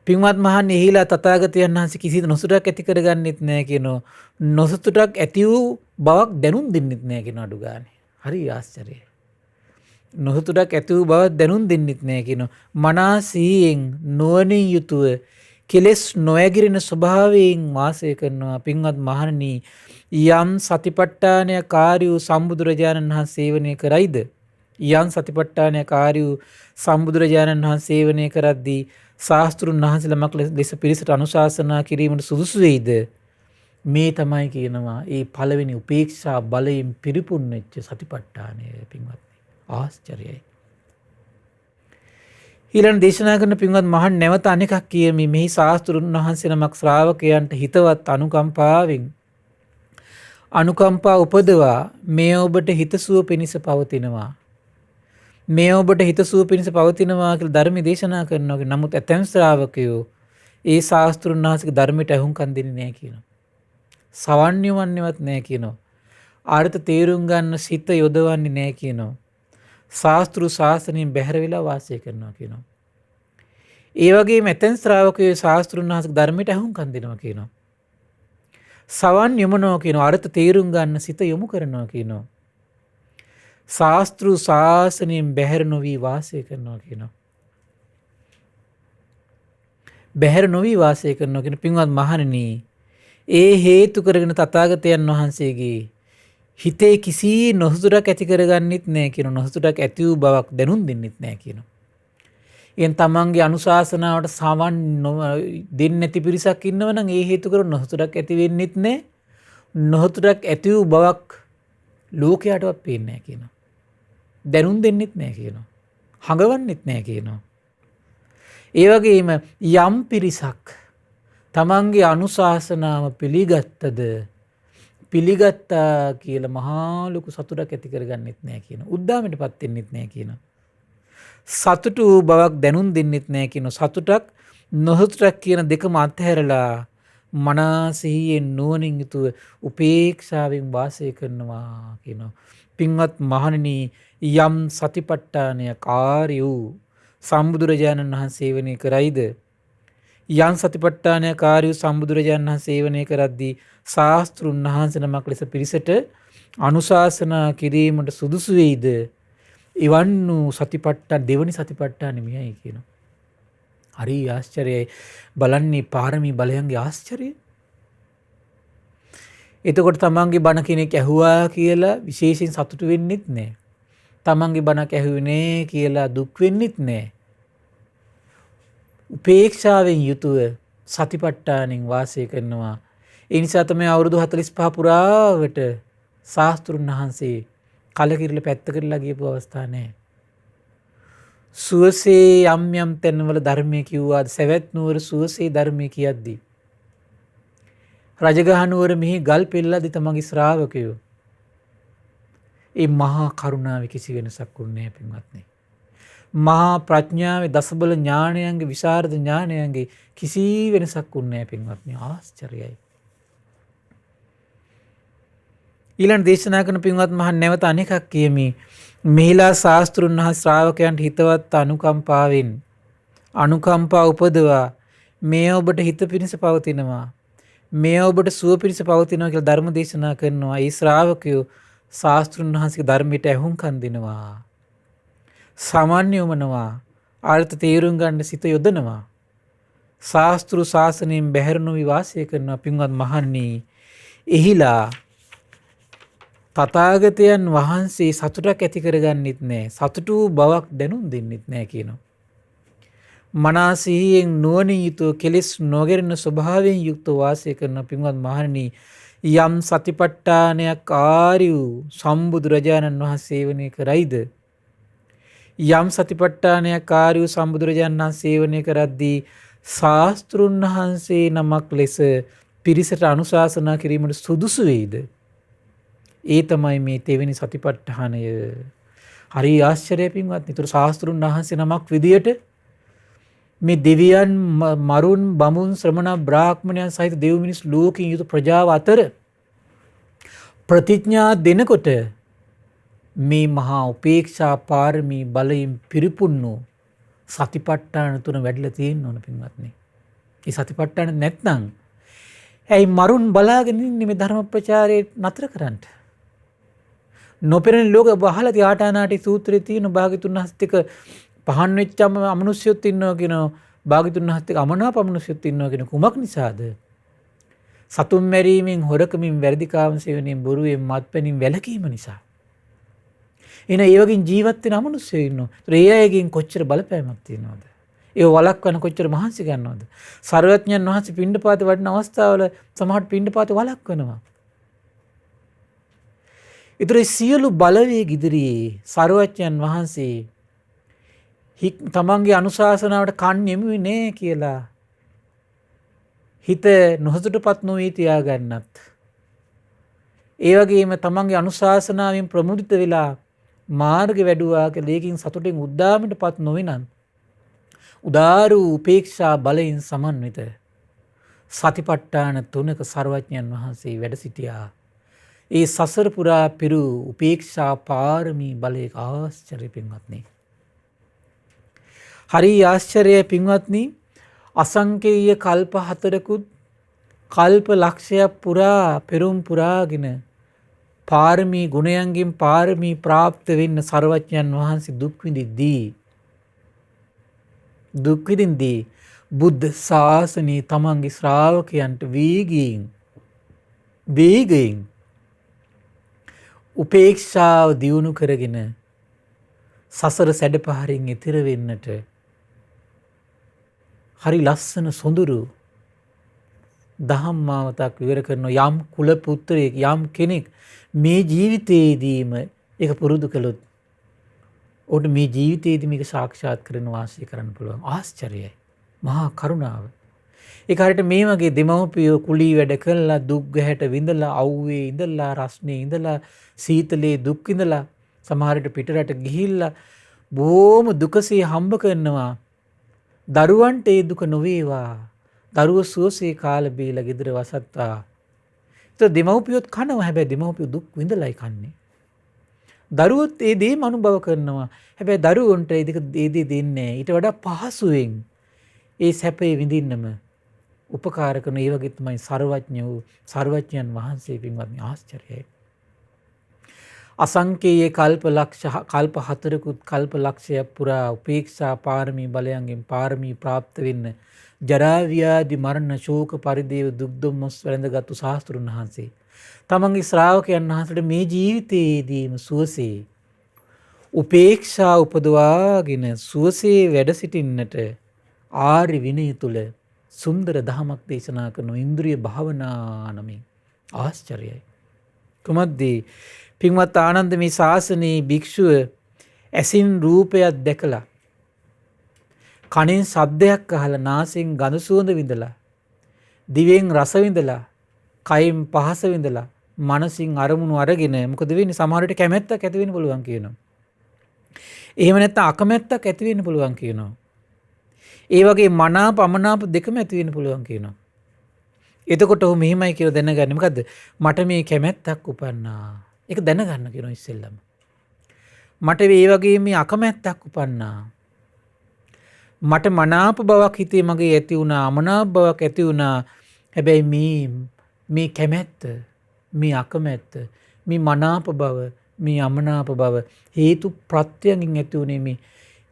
පින්වත් මහන්නේ එහිලා තථාගතයන් වහන්සේ කිසිදු නොසතුටක් ඇති කරගන්නෙත් නැහැ කියනවා. නොසතුටක් ඇති වූ බවක් දැනුම් දෙන්නෙත් නැහැ කියන අඩු ගානේ. හරි ආශ්චර්යයි. නොසතුටක් ඇති වූ බවක් දැනුම් දෙන්නෙත් නැහැ කියනවා. මනසින් නුවණින් යුතුව කෙලෙස් නොයගිරෙන ස්වභාවයෙන් වාසය කරනවා. පින්වත් මහණනි යම් සතිපට්ඨානකාරී වූ සම්බුදුරජාණන් වහන්සේ සේවනය කරයිද? යම් සතිපට්ඨානකාරී වූ සම්බුදුරජාණන් වහන්සේ සේවනය කරද්දී ශාස්ත්‍රුන් වහන්සේලමක් ලෙස පිරිසට අනුශාසනා කිරීමට සුදුසු වෙයිද? මේ තමයි කියනවා ඒ පළවෙනි උපේක්ෂා බලයෙන් පිරිපුන් වෙච්ච සතිපට්ඨානය. පින්වත්නි ආශ්චර්යයි. ඊළඟ දේශනා කරන පින්වත් මහන් නැවත අනෙකක් කියමි. මෙහි ශාස්ත්‍රුන් වහන්සේලමක් ශ්‍රාවකයන්ට හිතවත් අනුකම්පා උපදවා මේ ඔබට හිතසුව පිණිස පවතිනවා. මේ ඔබට හිතසුව පිණිස පවතිනවා කියලා ධර්ම දේශනා කරනවා. නමුත් ඇතැම් ශ්‍රාවකයෝ ඒ ශාස්ත්‍රුන් වහන්සේගේ ධර්මයට අහුම්කම් දෙන්නේ නැහැ කියනවා. සවන් යවන්නේවත් නැහැ කියනවා. ආර්ථ තේරුම් ගන්න සිත යොදවන්නේ නැහැ කියනවා. ශාස්ත්‍රු ශාසනයෙන් බැහැර වෙලා වාසය කරනවා කියනවා. ඒ වගේම ඇතැම් ශ්‍රාවකයෝ ශාස්ත්‍රුන් වහන්සේගේ ධර්මයට අහුම්කම් දෙනවා කියනවා. සවන් යොමනවා කියනවා. ආර්ථ තේරුම් ගන්න සිත යොමු කරනවා කියනවා. ශාස්ත්‍රු ශාසනයෙන් බැහැර නොවි වාසය කරනවා කියනවා. බැහැර නොවි වාසය කරනවා කියන පින්වත් මහණෙනි, ඒ හේතු කරගෙන තථාගතයන් වහන්සේගේ හිතේ කිසි නොසතුටක් ඇති කරගන්නෙත් නැහැ කියන. නොසතුටක් ඇති වූ බවක් දැනුම් දෙන්නෙත් නැහැ කියනවා. එන් තමන්ගේ අනුශාසනාවට සවන් දෙන්නේ නැති පිරිසක් ඉන්නවනම් ඒ හේතු කර නොසතුටක් ඇති වෙන්නෙත් නැහැ. නොසතුටක් ඇති වූ බවක් ලෝකයටවත් පේන්නේ නැහැ කියනවා. දැනුම් දෙන්නෙත් නැහැ කියනවා. හඟවන්නෙත් නැහැ කියනවා. ඒ වගේම යම් පිරිසක් තමන්ගේ අනුශාසනාව පිළිගත්තා කියලා මහා ලොකු සතුටක් ඇති කරගන්නෙත් නැහැ කියනවා. උද්දාමයටපත් වෙන්නෙත් නැහැ කියනවා. සතුටු බවක් දැනුම් දෙන්නෙත් නැහැ කියනවා. සතුටක් නොසතුටක් කියන දෙකම අත්හැරලා මනසිහියෙන් නුවණින් යුතුව උපේක්ෂාවෙන් වාසය කරනවා කියනවා. පින්වත් මහණෙනි, යම් සතිපට්ඨානකාරී වූ සම්බුදුරජාණන් වහන්සේ සේවනය කරයිද? යම් සතිපට්ඨානකාරී වූ සම්බුදුරජාණන් වහන්සේ සේවනය කරද්දී ශාස්ත්‍රුන් වහන්සේ නමක් ලෙස පිරිසට අනුශාසනා කිරීමට සුදුසු වෙයිද? එවන් වූ සතිපට්ඨාන දෙවනි සතිපට්ඨානෙ මෙයයි කියනවා. හරි ආශ්චර්යයි. බලන්නේ පාරමී බලයන්ගේ ආශ්චර්යය. එතකොට තමන්ගේ බණ කෙනෙක් ඇහුවා කියලා විශේෂයෙන් සතුටු වෙන්නෙත් නැහැ. තමන්ගේ බණක් ඇහුවේ කියලා දුක් වෙන්නෙත් නැහැ. උපේක්ෂාවෙන් යුතුව සතිපට්ඨානෙන් වාසය කරනවා. ඒ නිසා තමයි අවුරුදු 45 පුරාවට ශාස්ත්‍රුන් වහන්සේ කලකිරිලා පැත්තකටලා ගියපු අවස්ථා නැහැ. සුවසේ යම් තැන්වල ධර්මයේ කිව්වාද සවැත් නුවර සුවසේ ධර්මයේ කියද්දී රජගහ නුවර මෙහි ගල් පෙල්ලද්දී තමන්ගේ ශ්‍රාවකයෝ ඒ මහා කරුණාවේ කිසි වෙනසක් වුණේ නැහැ පින්වත්නි. මහා ප්‍රඥාවේ දසබල ඥානයන්ගේ විශාරද ඥානයන්ගේ කිසි වෙනසක් වුණේ නැහැ පින්වත්නි. ආශ්චර්යයි. ඊළඟ දේශනා කරන පින්වත් මහන් නැවත අනෙකක් කියමි. මෙහිලා ශාස්ත්‍රුන් වහන්සේ ශ්‍රාවකයන්ට හිතවත් අනුකම්පා උපදවා මේ ඔබට හිත පිණිස පවතිනවා. මේ ඔබට සුව පිණිස පවතිනවා කියලා ධර්ම දේශනා කරනවා. ඒ ශ්‍රාවකයෝ ශාස්ත්‍රුන් වහන්සේගේ ධර්මයට ඇහුම්කන් දෙනවා. සමන්‍යවමනවා. අර්ථ තේරුම් ගන්න සිත යොදනවා. ශාස්ත්‍රු ශාසනයෙන් බැහැර නොවි වාසය කරනවා. පින්වත් මහණනි, එහිලා තථාගතයන් වහන්සේ සතුටක් ඇති කරගන්නෙත් නැහැ. සතුටු බවක් දැනුම් දෙන්නෙත් නැහැ කියනවා. මනසිහියෙන් නුවණින් යුතුව කෙලෙස් නොගැරෙන ස්වභාවයෙන් යුක්ත වාසය කරන පින්වත් මහණනි, යම් සතිපට්ඨානකාරී වූ සම්බුදුරජාණන් වහන්සේ සේවනය කරයිද? යම් සතිපට්ඨානකාරී වූ සම්බුදුරජාණන් වහන්සේ සේවනය කරද්දී ශාස්ත්‍රුන් වහන්සේ නමක් ලෙස පිරිසට අනුශාසනා කිරීමට සුදුසු වෙයිද? ඒ තමයි මේ තෙවෙනි සතිපට්ඨානය. හරි ආශ්චර්යයි පින්වත්නි. ඒතර ශාස්ත්‍රුන් වහන්සේ නමක් විදියට මේ දෙවියන් මරුන් බමුන් ශ්‍රමණ බ්‍රාහ්මණයන් සහිත දෙව් මිනිස් ලෝකෙන් යුතු ප්‍රජාව අතර ප්‍රතිඥා දෙනකොට මේ මහා උපේක්ෂා පාරමී බලයෙන් පිරිපුන් වූ සතිපට්ඨාන තුන වැඩිලා තියෙන්න ඕන පින්වත්නි. මේ සතිපට්ඨාන නැත්නම් ඇයි මරුන් බලාගෙන ඉන්නේ මේ ධර්ම ප්‍රචාරය නතර කරන්න? නොපෙනෙන ලෝක බහලා තියාටානාටි සූත්‍රයේ තියෙන භාග්‍යතුන් හස්තික පහන් වෙච්චම අමනුෂ්‍යයොත් ඉන්නවා කියන භාග්‍යතුන් හස්තික අමනාප අමනුෂ්‍යයොත් ඉන්නවා කියන කුමක් නිසාද? සතුන් මැරීමෙන්, හොරකමින්, වැරදි කාම සේවනයෙන්, බොරුවෙන්, මත්පැනින් වැළකීම නිසා. එන ඒ වගේ ජීවත් වෙන අමනුෂ්‍යයෝ ඉන්නවා. ඒ අයගෙන් කොච්චර බලපෑමක් තියෙනවද? ඒ වළක්වන්න කොච්චර මහන්සි ගන්නවද? සර්වඥයන් වහන්සේ පිණ්ඩපාත වඩන අවස්ථාවල සමහරට පිණ්ඩපාත වළක්වනවා. ඊතර සියලු බලවේග ඉදිරියේ සර්වඥයන් වහන්සේ තමන්ගේ අනුශාසනාවට කන් යමුවේ නෑ කියලා හිත නොහසුටපත් නොවී තියාගන්නත්. ඒ වගේම තමන්ගේ අනුශාසනාවෙන් ප්‍රමුදිත වෙලා මාර්ග වැඩුවා කියලා ඒකින් සතුටින් උද්දාමයටපත් නොවිනන් උදාර උපේක්ෂා බලයෙන් සමන්විත සතිපට්ඨාන තුනක සර්වඥයන් වහන්සේ වැඩ සිටියා. ඒ සසර පුරා පිරු උපේක්ෂා පාරමී බලයක ආශ්චර්ය පින්වත්නි. හරි ආශ්චර්යයි පින්වත්නි. අසංකේය කල්ප 4කුත් කල්ප ලක්ෂයක් පුරා පෙරම් පුරාගෙන පාරමී ගුණයන්ගෙන් පාරමී ප්‍රාප්ත වෙන්න සර්වඥයන් වහන්සේ දුක් විඳින්දී බුද්ධ ශාසනයේ තමන්ගේ ශ්‍රාවකයන්ට වේගයෙන් උපේක්ෂාව දියුණු කරගෙන සසර සැඩපහරින් එතෙර වෙන්නට හරි ලස්සන සොඳුරු දහම් මාවතක් විවර කරන යම් කුල පුත්‍රයෙක් යම් කෙනෙක් මේ ජීවිතයේදීම ඒක පුරුදු කළොත් ඔහුට මේ ජීවිතයේදී මේක සාක්ෂාත් කරගෙන වාසය කරන්න පුළුවන්. ආශ්චර්යයි. මහා කරුණාව. ඒක හරියට මේ වගේ දෙමව්පියෝ කුලී වැඩ කළා දුක් ගැහැට විඳලා අවුවේ ඉඳලා රස්නේ ඉඳලා සීතලේ දුක් ඉඳලා සමහරට පිටරට ගිහිල්ලා බොහොම දුකසේ හම්බ කරනවා. දරුවන්ට ඒ දුක නොවේවා. දරුවෝ සුවසේ කාලා බීලා ගෙදර වසත්තා. ඒක දෙමව්පියොත් කනවා. හැබැයි දෙමව්පියෝ දුක් විඳලායි කන්නේ. දරුවොත් ඒ දේම අනුභව කරනවා. හැබැයි දරුවන්ට ඒ දේ දෙන්නේ ඊට වඩා පහසුවෙන් ඒ සැපේ විඳින්නම උපකාර කරන ඒ වගේ තමයි සර්වඥයන් වහන්සේ පින්වත්නි ආශ්චර්යයි. අසංකේය කල්ප 4කුත් කල්ප ලක්ෂයක් පුරා උපේක්ෂා පාරමී බලයන්ගෙන් පාරමී ප්‍රාප්ත වෙන්න ජරා ව්‍යාධි මරණ ශෝක පරිදේව දුක් දුම්නස් වැළඳගත්තු ශාස්ත්‍රුන් වහන්සේ තමන්ගේ ශ්‍රාවකයන් වහන්සේට මේ ජීවිතයේදීම සුවසේ උපේක්ෂා උපදවාගෙන සුවසේ වැඩ සිටින්නට ආර්ය විනය තුල සුන්දර දහමක් දේශනා කරන ඉන්ද්‍රිය භාවනා නමින් ආශ්චර්යයි. කුමද්දී පින්වත් ආනන්ද මේ ශාසනයේ භික්ෂුව ඇසින් රූපයක් දැකලා කනෙන් ශබ්දයක් අහලා නාසයෙන් ගඳ සුවඳ විඳලා දිවෙන් රස විඳලා කයින් පහස විඳලා මනසින් අරමුණු අරගෙන මොකද වෙන්නේ සමහර විට කැමැත්තක් ඇති වෙන්න පුළුවන් කියනවා. එහෙම නැත්නම් අකමැත්තක් ඇති වෙන්න පුළුවන් කියනවා. ඒ වගේ මනාප අමනාප දෙකම ඇති වෙන්න පුළුවන් කියනවා. එතකොට ඔහු මෙහිමයි කියලා දැනගන්නේ මොකද්ද? මට මේ කැමැත්තක් උපන්නා. ඒක දැනගන්න කියනවා ඉස්සෙල්ලම. මට මේ වගේ මේ අකමැත්තක් උපන්නා. මට මනාප බවක් හිතේ මගේ ඇති වුණා, අමනාප බවක් ඇති වුණා. හැබැයි මේ කැමැත්ත, මේ අකමැත්ත, මේ මනාප බව, මේ අමනාප බව හේතු ප්‍රත්‍යයෙන් ඇති උනේ මේ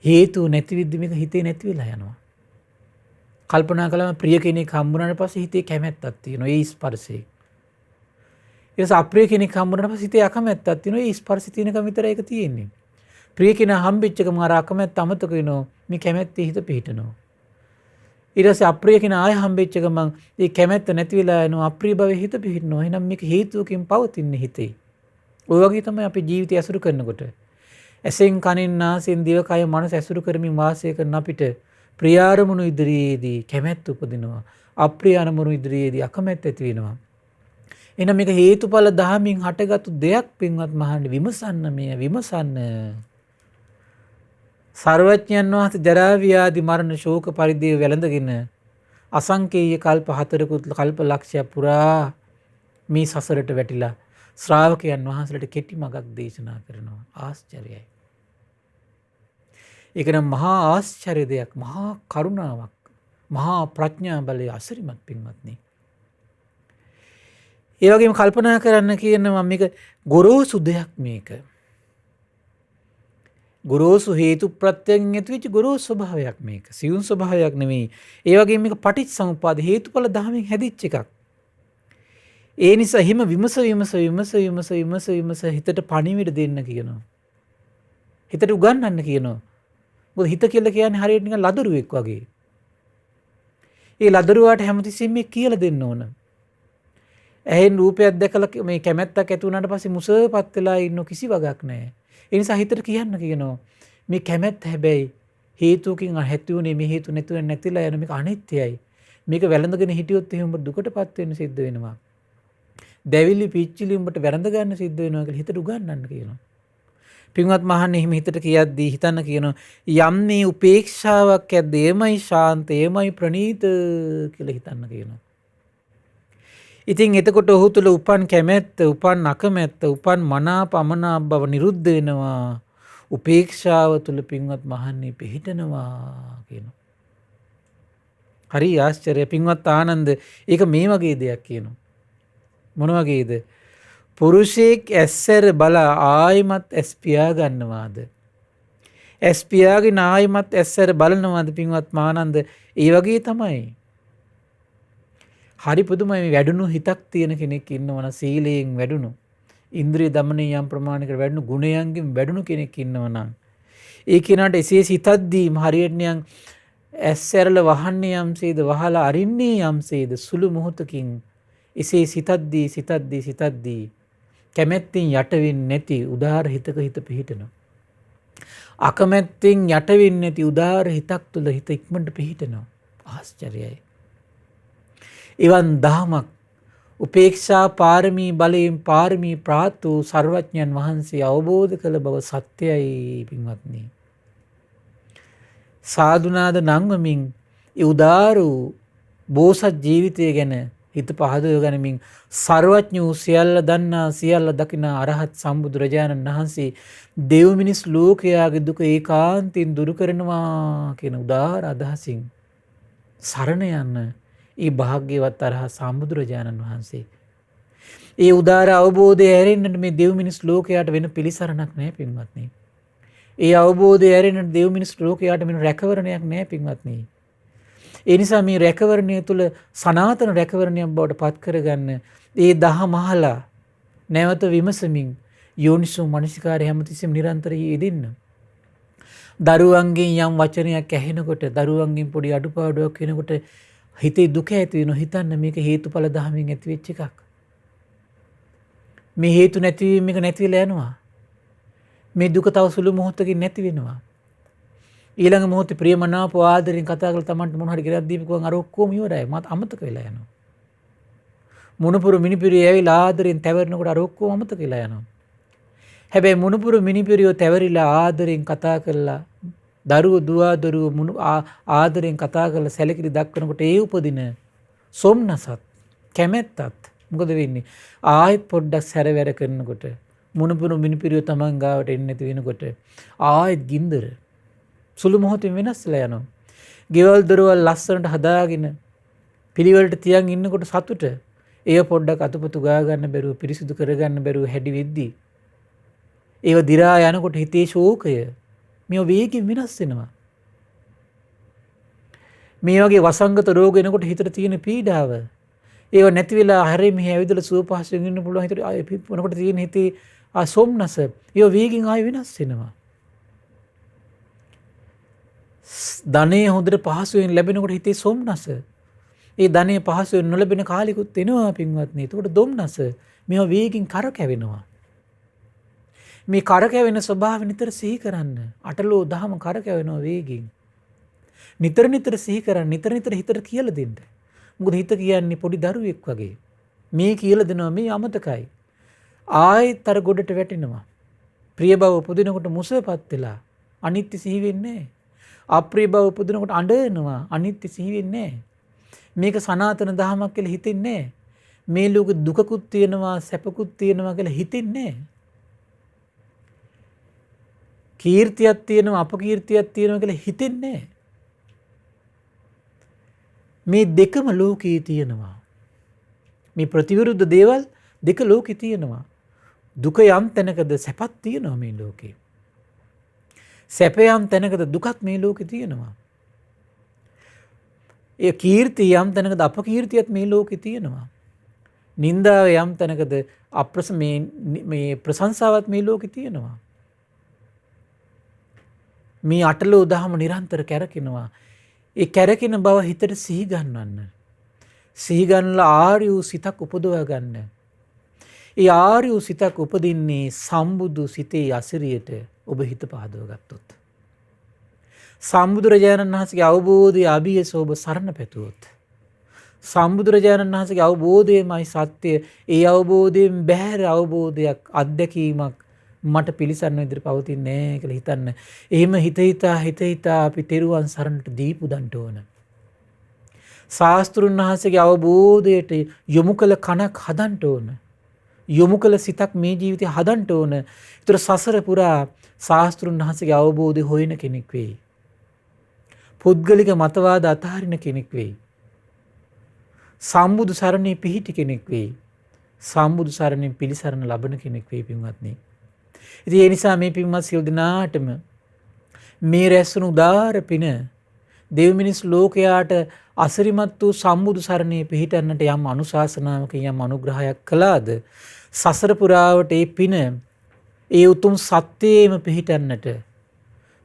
හේතු නැති විදිහ මේක හිතේ නැති වෙලා යනවා. කල්පනා කළාම ප්‍රිය කෙනෙක් හම්බුනාට පස්සේ හිතේ කැමැත්තක් තියෙනවා ඒ ස්පර්ශේ. ඊට පස්සේ අප්‍රිය කෙනෙක් හම්බුනාට පස්සේ හිතේ අකමැත්තක් තියෙනවා ඒ ස්පර්ශය තියෙනකම විතරයි ඒක තියෙන්නේ. ප්‍රිය කෙනා හම්බෙච්ච ගමන් අර අකමැත්ත අමතක වෙනවා මේ කැමැත්තේ හිත පිහිටනවා. ඊට පස්සේ අප්‍රිය කෙනා ආය හම්බෙච්ච ගමන් මේ කැමැත්ත නැති වෙලා යනවා අප්‍රිය භවයේ හිත පිහිටනවා. එහෙනම් මේක හේතුවකින් පවතින්නේ හිතේ. ඔය වගේ තමයි අපේ ජීවිතය ඇසුරු කරනකොට ඇසෙන් කනෙන් නාසයෙන් දිව කය මනස ඇසුරු කරමින් වාසය කරන අපිට ප්‍රිය අරමුණු ඉදිරියේදී කැමැත්ත උපදිනවා. අප්‍රිය අරමුණු ඉදිරියේදී අකමැත්ත ඇති වෙනවා. එහෙනම් මේක හේතුඵල ධාමින් හටගත්තු දෙයක් පින්වත් මහණනි විමසන්න. සර්වඥයන් වහන්සේ ජරා ව්‍යාධි මරණ ශෝක පරිදේව වැළඳගෙන අසංකේය කල්ප 4කුත් කල්ප ලක්ෂයක් පුරා මේ සසරට වැටිලා ශ්‍රාවකයන් වහන්සේලාට කෙටි මගක් දේශනා කරනවා. ආශ්චර්යයි. ඒක නම් මහා ආශ්චර්ය දෙයක්, මහා කරුණාවක්, මහා ප්‍රඥා බලය අසිරිමත් පින්වත්නි. ඒ වගේම කල්පනා කරන්න කියනවා මේක ගොරෝසු දෙයක් මේක. ගොරෝසු හේතු ප්‍රත්‍යයෙන් ඇතිවෙච්ච ගොරෝසු ස්වභාවයක් මේක. සියුම් ස්වභාවයක් නෙමෙයි. ඒ වගේම මේක පටිච්චසමුප්පාද හේතුඵල ධර්මයෙන් හැදිච්ච එකක්. ඒ නිසා හිම විමස හිතට පණිවිඩ දෙන්න කියනවා. හිතට උගන්වන්න කියනවා. මොකද හිත කියලා කියන්නේ හරියට නිකන් ලදරුවෙක් වගේ. ඒ ලදරුවාට හැමතිස්සෙම මේ කියලා දෙන්න ඕන. ඇහෙන් රූපයක් දැකලා මේ කැමැත්තක් ඇති වුණාට පස්සේ මුසපත් වෙලා ඉන්න කිසි වගක් නැහැ. ඒ නිසා හිතට කියන්න කියනවා මේ කැමැත්ත හැබැයි හේතුකින් ඇතිුනේ මේ හේතු නැතිලා යන මේක අනිත්‍යයි. මේක වැළඳගෙන හිටියොත් එහෙම දුකටපත් වෙන්න සිද්ධ වෙනවා. දැවිලි පිච්චිලි උඹට වැළඳ ගන්න සිද්ධ වෙනවා කියලා හිතට උගන්වන්න කියනවා. පින්වත් මහන්නේ එහෙම හිතට කියද්දී හිතන්න කියනවා යම් මේ උපේක්ෂාවක් ඇද්ද එමයි ශාන්ත එමයි ප්‍රණීත කියලා හිතන්න කියනවා. ඉතින් එතකොට ඔහු තුළ උපන් කැමැත්ත, උපන් අකමැත්ත, උපන් මනාප අමනාප බව නිරුද්ධ වෙනවා. උපේක්ෂාව තුළ පින්වත් මහන්නේ පිහිටනවා කියනවා. හරි ආශ්චර්ය පින්වත් ආනන්ද. ඒක මේ වගේ දෙයක් කියනවා. මොන වගේද? පුරුෂයෙක් ඇස්සර බලා ආයිමත් ඇස් පියා ගන්නවාද? ඇස් පියාගෙන ආයිමත් ඇස්සර බලනවාද පින්වත් මානන්ද? ඒ වගේ තමයි. හරි පුදුමයි. වැඩුණු හිතක් තියෙන කෙනෙක් ඉන්නවනම් සීලයෙන් වැඩුණු, ඉන්ද්‍රිය දමනයේ යම් ප්‍රමාණයකට වැඩුණු, ගුණයන්ගෙන් වැඩුණු කෙනෙක් ඉන්නවනම් ඒ කෙනාට එසේ සිතද්දී හරියට නියන් ඇස්සරල වහන්නේ යම්සේද වහලා අරින්නේ යම්සේද සුළු මොහොතකින් එසේ සිතද්දී කැමැත්තෙන් යට වෙන්නේ නැති උදාර හිතක හිත පිහිටනවා. අකමැත්තෙන් යට වෙන්නේ නැති උදාර හිතක් තුළ හිත ඉක්මනට පිහිටනවා. ආශ්චර්යයි. එවන් දහමක් උපේක්ෂා පාරමී බලයෙන් පාරමී ප්‍රාත් වූ සර්වඥයන් වහන්සේ අවබෝධ කළ බව සත්‍යයි පින්වත්නි. සාදුනාද නංවමින් ඒ උදාර වූ බෝසත් ජීවිතය ගැන හිත පහදව ගනිමින් සර්වඥ වූ සියල්ල දන්නා සියල්ල දකිනා අරහත් සම්බුදුරජාණන් වහන්සේ දෙව් මිනිස් ලෝකයාගේ දුක ඒකාන්තයෙන් දුරු කරනවා කියන උදාර අදහසින් සරණ යන්න ඒ භාග්‍යවත් අරහත් සම්බුදුරජාණන් වහන්සේ. ඒ උදාර අවබෝධය ඇරෙන්නට මේ දෙව් මිනිස් ලෝකයාට වෙන පිළිසරණක් නැහැ පින්වත්නි. ඒ අවබෝධය ඇරෙන්නට දෙව් මිනිස් ලෝකයාට වෙන රැකවරණයක් නැහැ පින්වත්නි. ඒ නිසා මේ රැකවරණය තුළ සනාතන රැකවරණයක් බවට පත් කරගන්න ඒ දහම අහලා නැවත විමසමින් යෝනිසෝ මනසිකාරය හැමතිස්සෙම නිරන්තරයෙන් යෙදෙන්න. දරුවන්ගෙන් යම් වචනයක් ඇහෙනකොට, දරුවන්ගෙන් පොඩි අඩුපාඩුවක් වෙනකොට හිතේ දුක ඇති වෙනවා. හිතන්න මේක හේතුඵල ධර්මයෙන් ඇති වෙච්ච එකක්. මේ හේතු නැතිවීම එක නැති වෙලා යනවා. මේ දුක තව සුළු මොහොතකින් නැති වෙනවා. ඊළඟ මොහොතේ ප්‍රියමනාප ආදරෙන් කතා කරලා Tamanට මොන හරි ගෙරක් දීපුවම අර ඔක්කොම ඉවරයි. මත අමතක වෙලා යනවා. මොනපුරු මිනිපිරිය ඇවිල්ලා ආදරෙන් තැවරනකොට අර ඔක්කොම අමතක වෙලා යනවා. හැබැයි මොනපුරු මිනිපිරියෝ තැවරිලා ආදරෙන් කතා කරලා දරුවෝ ආදරෙන් කතා කරලා සැලකිලි දක්වනකොට ඒ උපදින සොම්නසත් කැමැත්තත් මොකද වෙන්නේ? ආයෙත් පොඩ්ඩක් සැරවැර කරනකොට මොනපුරු මිනිපිරියෝ Taman ගාවට එන්නේ නැති වෙනකොට ආයෙත් ගින්දර සුළු මොහොතින් වෙනස් වෙලා යනවා. ගෙවල් දොරවල් ලස්සනට හදාගෙන පිළිවෙලට තියන් ඉන්නකොට සතුට ඒව පොඩ්ඩක් අතපොතු ගා ගන්න බැරුව, පිරිසිදු කර ගන්න බැරුව හැඩි වෙද්දී ඒව දි รา යනකොට හිතේ ශෝකය මේ වේගයෙන් වෙනස් වෙනවා. මේ වගේ වසංගත රෝග එනකොට හිතට තියෙන පීඩාව ඒව නැති වෙලා හැරෙ මෙහෙ ඇවිදලා සුව පහසුවෙන් ඉන්න පුළුවන්. හිතට ආයෙ පිප්පනකොට තියෙන හිතේ සොම්නස ඒව වේගින් ආයෙ වෙනස් වෙනවා. ධනෙ හොඳට පහසුවෙන් ලැබෙනකොට හිතේ සොම්නස. ඒ ධනෙ පහසුවෙන් නොලැබෙන කාලෙකුත් එනවා පින්වත්නි. ඒකට දුම්නස මේවා වේගින් කරකැවෙනවා. මේ කරකැවෙන ස්වභාවය නිතර සිහි කරන්න. අටලෝ දහම කරකැවෙනවා වේගින්. නිතර සිහි කරන්න. නිතර හිතට කියලා දෙන්න. මොකද හිත කියන්නේ පොඩි දරුවෙක් වගේ. මේ කියලා දෙනවා මේ අමතකයි. ආයෙත් අර ගොඩට වැටෙනවා. ප්‍රිය බව උපදිනකොට මුසපත් වෙලා අනිත්‍ය සිහි වෙන්නේ නැහැ. අප්‍රිය බව උපදිනකොට අඬනවා. අනිත්‍ය සිහි වෙන්නේ නැහැ. මේක සනාතන දහමක් කියලා හිතෙන්නේ නැහැ. මේ ලෝකෙ දුකකුත් තියෙනවා සැපකුත් තියෙනවා කියලා හිතෙන්නේ නැහැ. කීර්තියක් තියෙනවා අපකීර්තියක් තියෙනවා කියලා හිතෙන්නේ නැහැ. මේ දෙකම ලෝකේ තියෙනවා. මේ ප්‍රතිවිරුද්ධ දේවල් දෙක ලෝකේ තියෙනවා. දුක යම් තැනකද සැපක් තියෙනවා මේ ලෝකේ. සැප යම් තැනකද දුකත් මේ ලෝකේ තියෙනවා. ඒ කීර්තිය යම් තැනකද අපකීර්තියත් මේ ලෝකේ තියෙනවා. නින්දාව යම් තැනකද මේ ප්‍රශංසාවත් මේ ලෝකේ තියෙනවා. මේ අටලෝ දහම නිරන්තර කැරකෙනවා. ඒ කැරකෙන බව හිතට සිහි ගන්නවන්න. සිහි ගන්නලා ආර්ය වූ සිතක් උපදවා ගන්න. ඒ ආර්ය වූ සිතක් උපදින්නේ සම්බුදු සිතේ අසිරියට ඔබ හිත පහදව ගත්තොත්. සම්බුදුරජාණන් වහන්සේගේ අවබෝධය අභියස ඔබ සරණ පැතුවොත්. සම්බුදුරජාණන් වහන්සේගේ අවබෝධයමයි සත්‍ය. ඒ අවබෝධයෙන් බැහැර අවබෝධයක් අත්දැකීමක් මට පිළිසන්න විදිහට පවතින්නේ නැහැ කියලා හිතන්න. එහෙම හිත හිතා අපි තෙරුවන් සරණට දීපු දන්ට ඕන. ශාස්ත්‍රුන් වහන්සේගේ අවබෝධයට යොමු කළ කනක් හදන්න ඕන. යොමු කළ සිතක් මේ ජීවිතේ හදන්න ඕන. ඒතර සසර පුරා ශාස්ත්‍රුන් වහන්සේගේ අවබෝධය හොයන කෙනෙක් වෙයි. පුද්ගලික මතවාද අතහරින කෙනෙක් වෙයි. සම්බුදු සරණේ පිහිටි කෙනෙක් වෙයි. සම්බුදු සරණෙන් පිළිසරණ ලබන කෙනෙක් වෙයි පින්වත්නි. ඉතින් ඒ නිසා මේ පින්වත් සියලු දෙනාටම මේ රැස්වුණු උදාාර පින දෙව් මිනිස් ලෝකයාට අසිරිමත් වූ සම්බුදු සරණේ පිහිටන්නට යම් අනුශාසනාවක යම් අනුග්‍රහයක් කළාද සසර පුරාවට ඒ පින ඒ උතුම් සත්‍යයේම පිහිටන්නට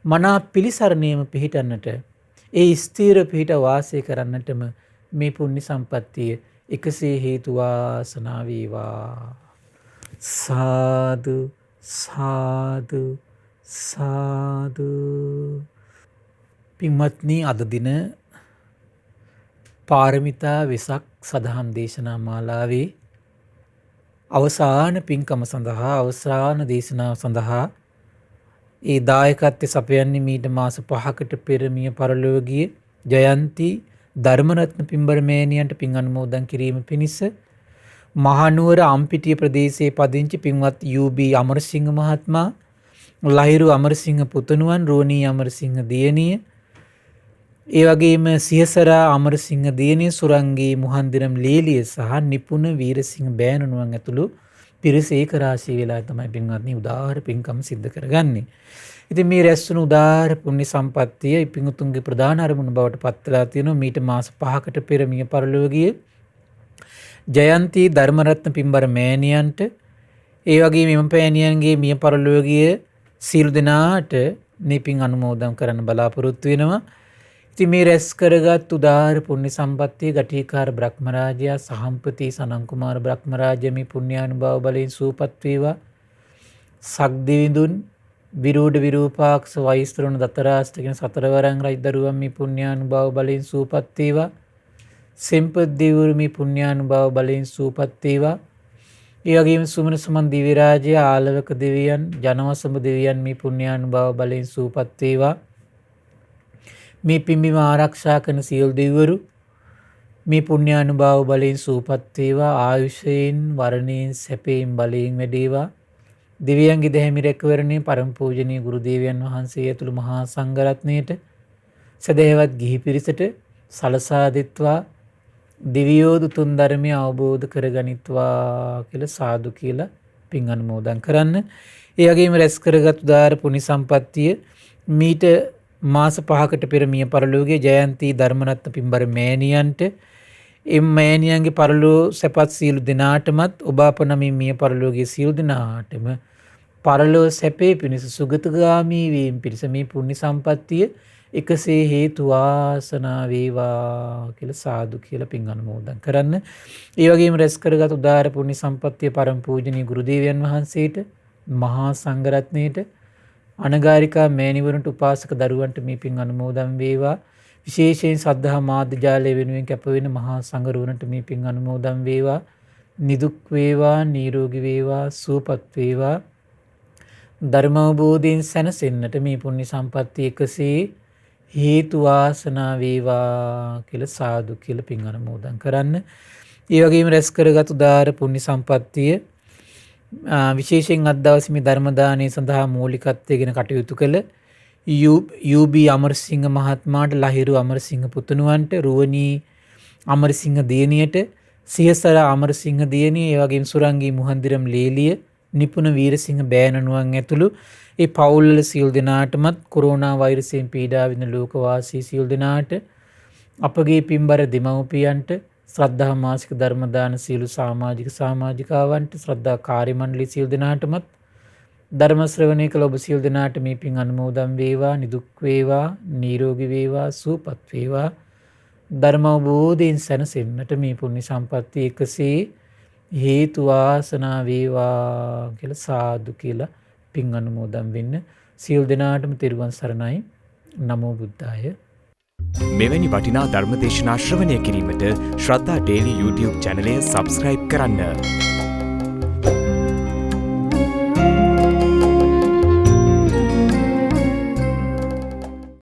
මනා පිළිසරණේම පිහිටන්නට ඒ ස්ථීර පිහිට වාසය කරන්නටම මේ පුණ්‍ය සම්පත්තිය එකසේ හේතු වාසනා වේවා. සාදු සාදු සාදු. පින්වත්නි, අද දින පාරමිතා වෙසක් සදහම් දේශනා මාලාවේ අවසාන පින්කම සඳහා අවසාන දේශනාව සඳහා ඒ දායකත්වය සපයන්නේ මීට මාස 5කට පෙර මිය පරලොව ගිය ජයන්ති ධර්මරත්න පින්බර මෑණියන්ට පින් අනුමෝදන් කිරීම පිණිස මහනුවර අම්පිටිය ප්‍රදේශයේ පදිංචි පින්වත් යූ.බී. අමරසිංහ මහත්මයා, ලහිරු අමරසිංහ පුතණුවන්, රෝණී අමරසිංහ දියණිය, ඒ වගේම සියසරා අමරසිංහ දියණිය, සුරංගී මුහන්දිරම් ලේලිය සහ නිපුණ වීරසිංහ බෑණනුවන් ඇතුළු පිරිස ඒක රාශී වෙලා තමයි පින්වත්නි උදාාර පින්කම් සිද්ධ කරගන්නේ. ඉතින් මේ රැස්වුණු උදාාර පුණ්‍ය සම්පත්තිය පින්තුන්ගේ ප්‍රධාන අරමුණ බවට පත් වෙලා තියෙනවා. මීට මාස 5කට පෙර මිය පරලොව ගිය ජයන්ති ධර්මරත්න පින්බර මෑණියන්ට, ඒ වගේම එම පෑණියන්ගේ මිය පරලොව ගිය සියලු දෙනාට මේ පින් අනුමෝදන් කරන්න බලාපොරොත්තු වෙනවා. ඉතින් මේ රැස් කරගත් උදාාර පුණ්‍ය සම්පත්තිය ගටිකාර බ්‍රහ්මරාජයා සහම්පති සනන් කුමාර බ්‍රහ්මරාජයා මේ පුණ්‍යානුභාව බලයෙන් සූපත් වේවා. සක්දිවිඳුන් විරූඪ විරූපාක්ෂ වෛස්තරුණ දතරාෂ්ට කියන සතරවරන් රජදරුවන් මේ පුණ්‍යානුභාව බලයෙන් සූපත් වේවා. සෙම්පත් දෙවිවරු මේ පුණ්‍යානුභාව බලයෙන් සූපත් වේවා. ඒ වගේම සුමන සමන් දිව්‍ය රාජ්‍ය ආලවක දෙවියන්, ජනවසඹ දෙවියන් මේ පුණ්‍යානුභාව බලයෙන් සූපත් වේවා. මේ පින්බිම ආරක්ෂා කරන සියලු දෙවිවරු මේ පුණ්‍යානුභාව බලයෙන් සූපත් වේවා. ආයුෂයෙන්, වරණයෙන්, සැපයෙන්, බලයෙන් වැඩේවා. දෙවියන්ගේ දැහැමි රැකවරණේ පරම පූජනීය ගුරු දේවයන් වහන්සේ ඇතුළු මහා සංඝරත්නයට සදහැවත් ගිහි පිරිසට සලසා දෙත්වා දිවියෝ දුතුන් ධර්මය අවබෝධ කරගනිත්වා කියලා සාදු කියලා පින් අනුමෝදන් කරන්න. ඒ වගේම රැස් කරගත් උදාාර පුණ්‍ය සම්පත්තිය මීට මාස 5කට පෙර මිය පරලෝකයේ ජයන්ති ධර්මරත්න පින්බර මෑණියන්ට, එම් මෑණියන්ගේ පරලෝ සැපත් සියලු දෙනාටමත් ඔබ අප නමින් මිය පරලෝකයේ සියලු දෙනාටම පරලෝ සැපේ පිණිස සුගතගාමී වීම පිණිස මේ පුණ්‍ය සම්පත්තිය එකසේ හේතු වාසනා වේවා කියලා සාදු කියලා පින් අනුමෝදන් කරන්න. ඒ වගේම රැස් කරගත් උදාාර පුණ්‍ය සම්පත්තිය පරම පූජනීය ගුරු දේවයන් වහන්සේට, මහා සංඝරත්නයට, අනගාരികා මෑණිවරුන්ට, උපාසක දරුවන්ට මේ පින් අනුමෝදන් වේවා. විශේෂයෙන් සද්ධා මාධ්‍ය ජාලය වෙනුවෙන් කැප වෙන මහා සංඝරුවන්ට මේ පින් අනුමෝදන් වේවා. නිදුක් වේවා, නිරෝගී වේවා, සුවපත් වේවා. ධර්ම අවබෝධයෙන් සැනසෙන්නට මේ පුණ්‍ය සම්පත්තිය එකසේ හේතු වාසනා වේවා කියලා සාදු කියලා පින් අනුමෝදන් කරන්න. ඒ වගේම රැස් කරගත් උදාාර පුණ්‍ය සම්පත්තිය විශේෂයෙන් අද දවසේ මේ ධර්ම දානය සඳහා මූලිකත්වයෙන් කටයුතු කළ යූ.බී. අමරසිංහ මහත්මයාට, ලහිරු අමරසිංහ පුතුණුවන්ට, රුවනී අමරසිංහ දියණියට, සියසර අමරසිංහ දියණිය, ඒ වගේම සුරංගී මුහන්දිරම් ලේලිය, නිපුණ වීරසිංහ බෑනනුවන් ඇතුළු ඒ පවුල්වල සියලු දෙනාටමත් කොරෝනා වෛරසයෙන් පීඩා විඳින ලෝකවාසී සියලු දෙනාට, අපගේ පින්බර දෙමව්පියන්ට, ශ්‍රද්ධා මාසික ධර්ම දාන සියලු සමාජිකාවන්ට, ශ්‍රද්ධා කාර්ය මණ්ඩලයේ සියලු දෙනාටමත් ධර්ම ශ්‍රවණය කළ ඔබ සියලු දෙනාට මේ පින් අනුමෝදන් වේවා, නිදුක් වේවා, නිරෝගී වේවා, සුවපත් වේවා. ධර්ම අවබෝධයෙන් සැනසෙන්නට මේ පුණ්‍ය සම්පත්තිය එකසේ හේතු වාසනා වේවා කියලා සාදු කියලා පින් අනුමෝදන් වෙන්න. සියලු දෙනාටම තෙරුවන් සරණයි. නමෝ බුද්ධාය. මෙවැනි වටිනා ධර්ම දේශනා ශ්‍රවණය කිරීමට ශ්‍රද්ධා ඩේලි YouTube චැනලය සබ්ස්ක්‍රයිබ් කරන්න.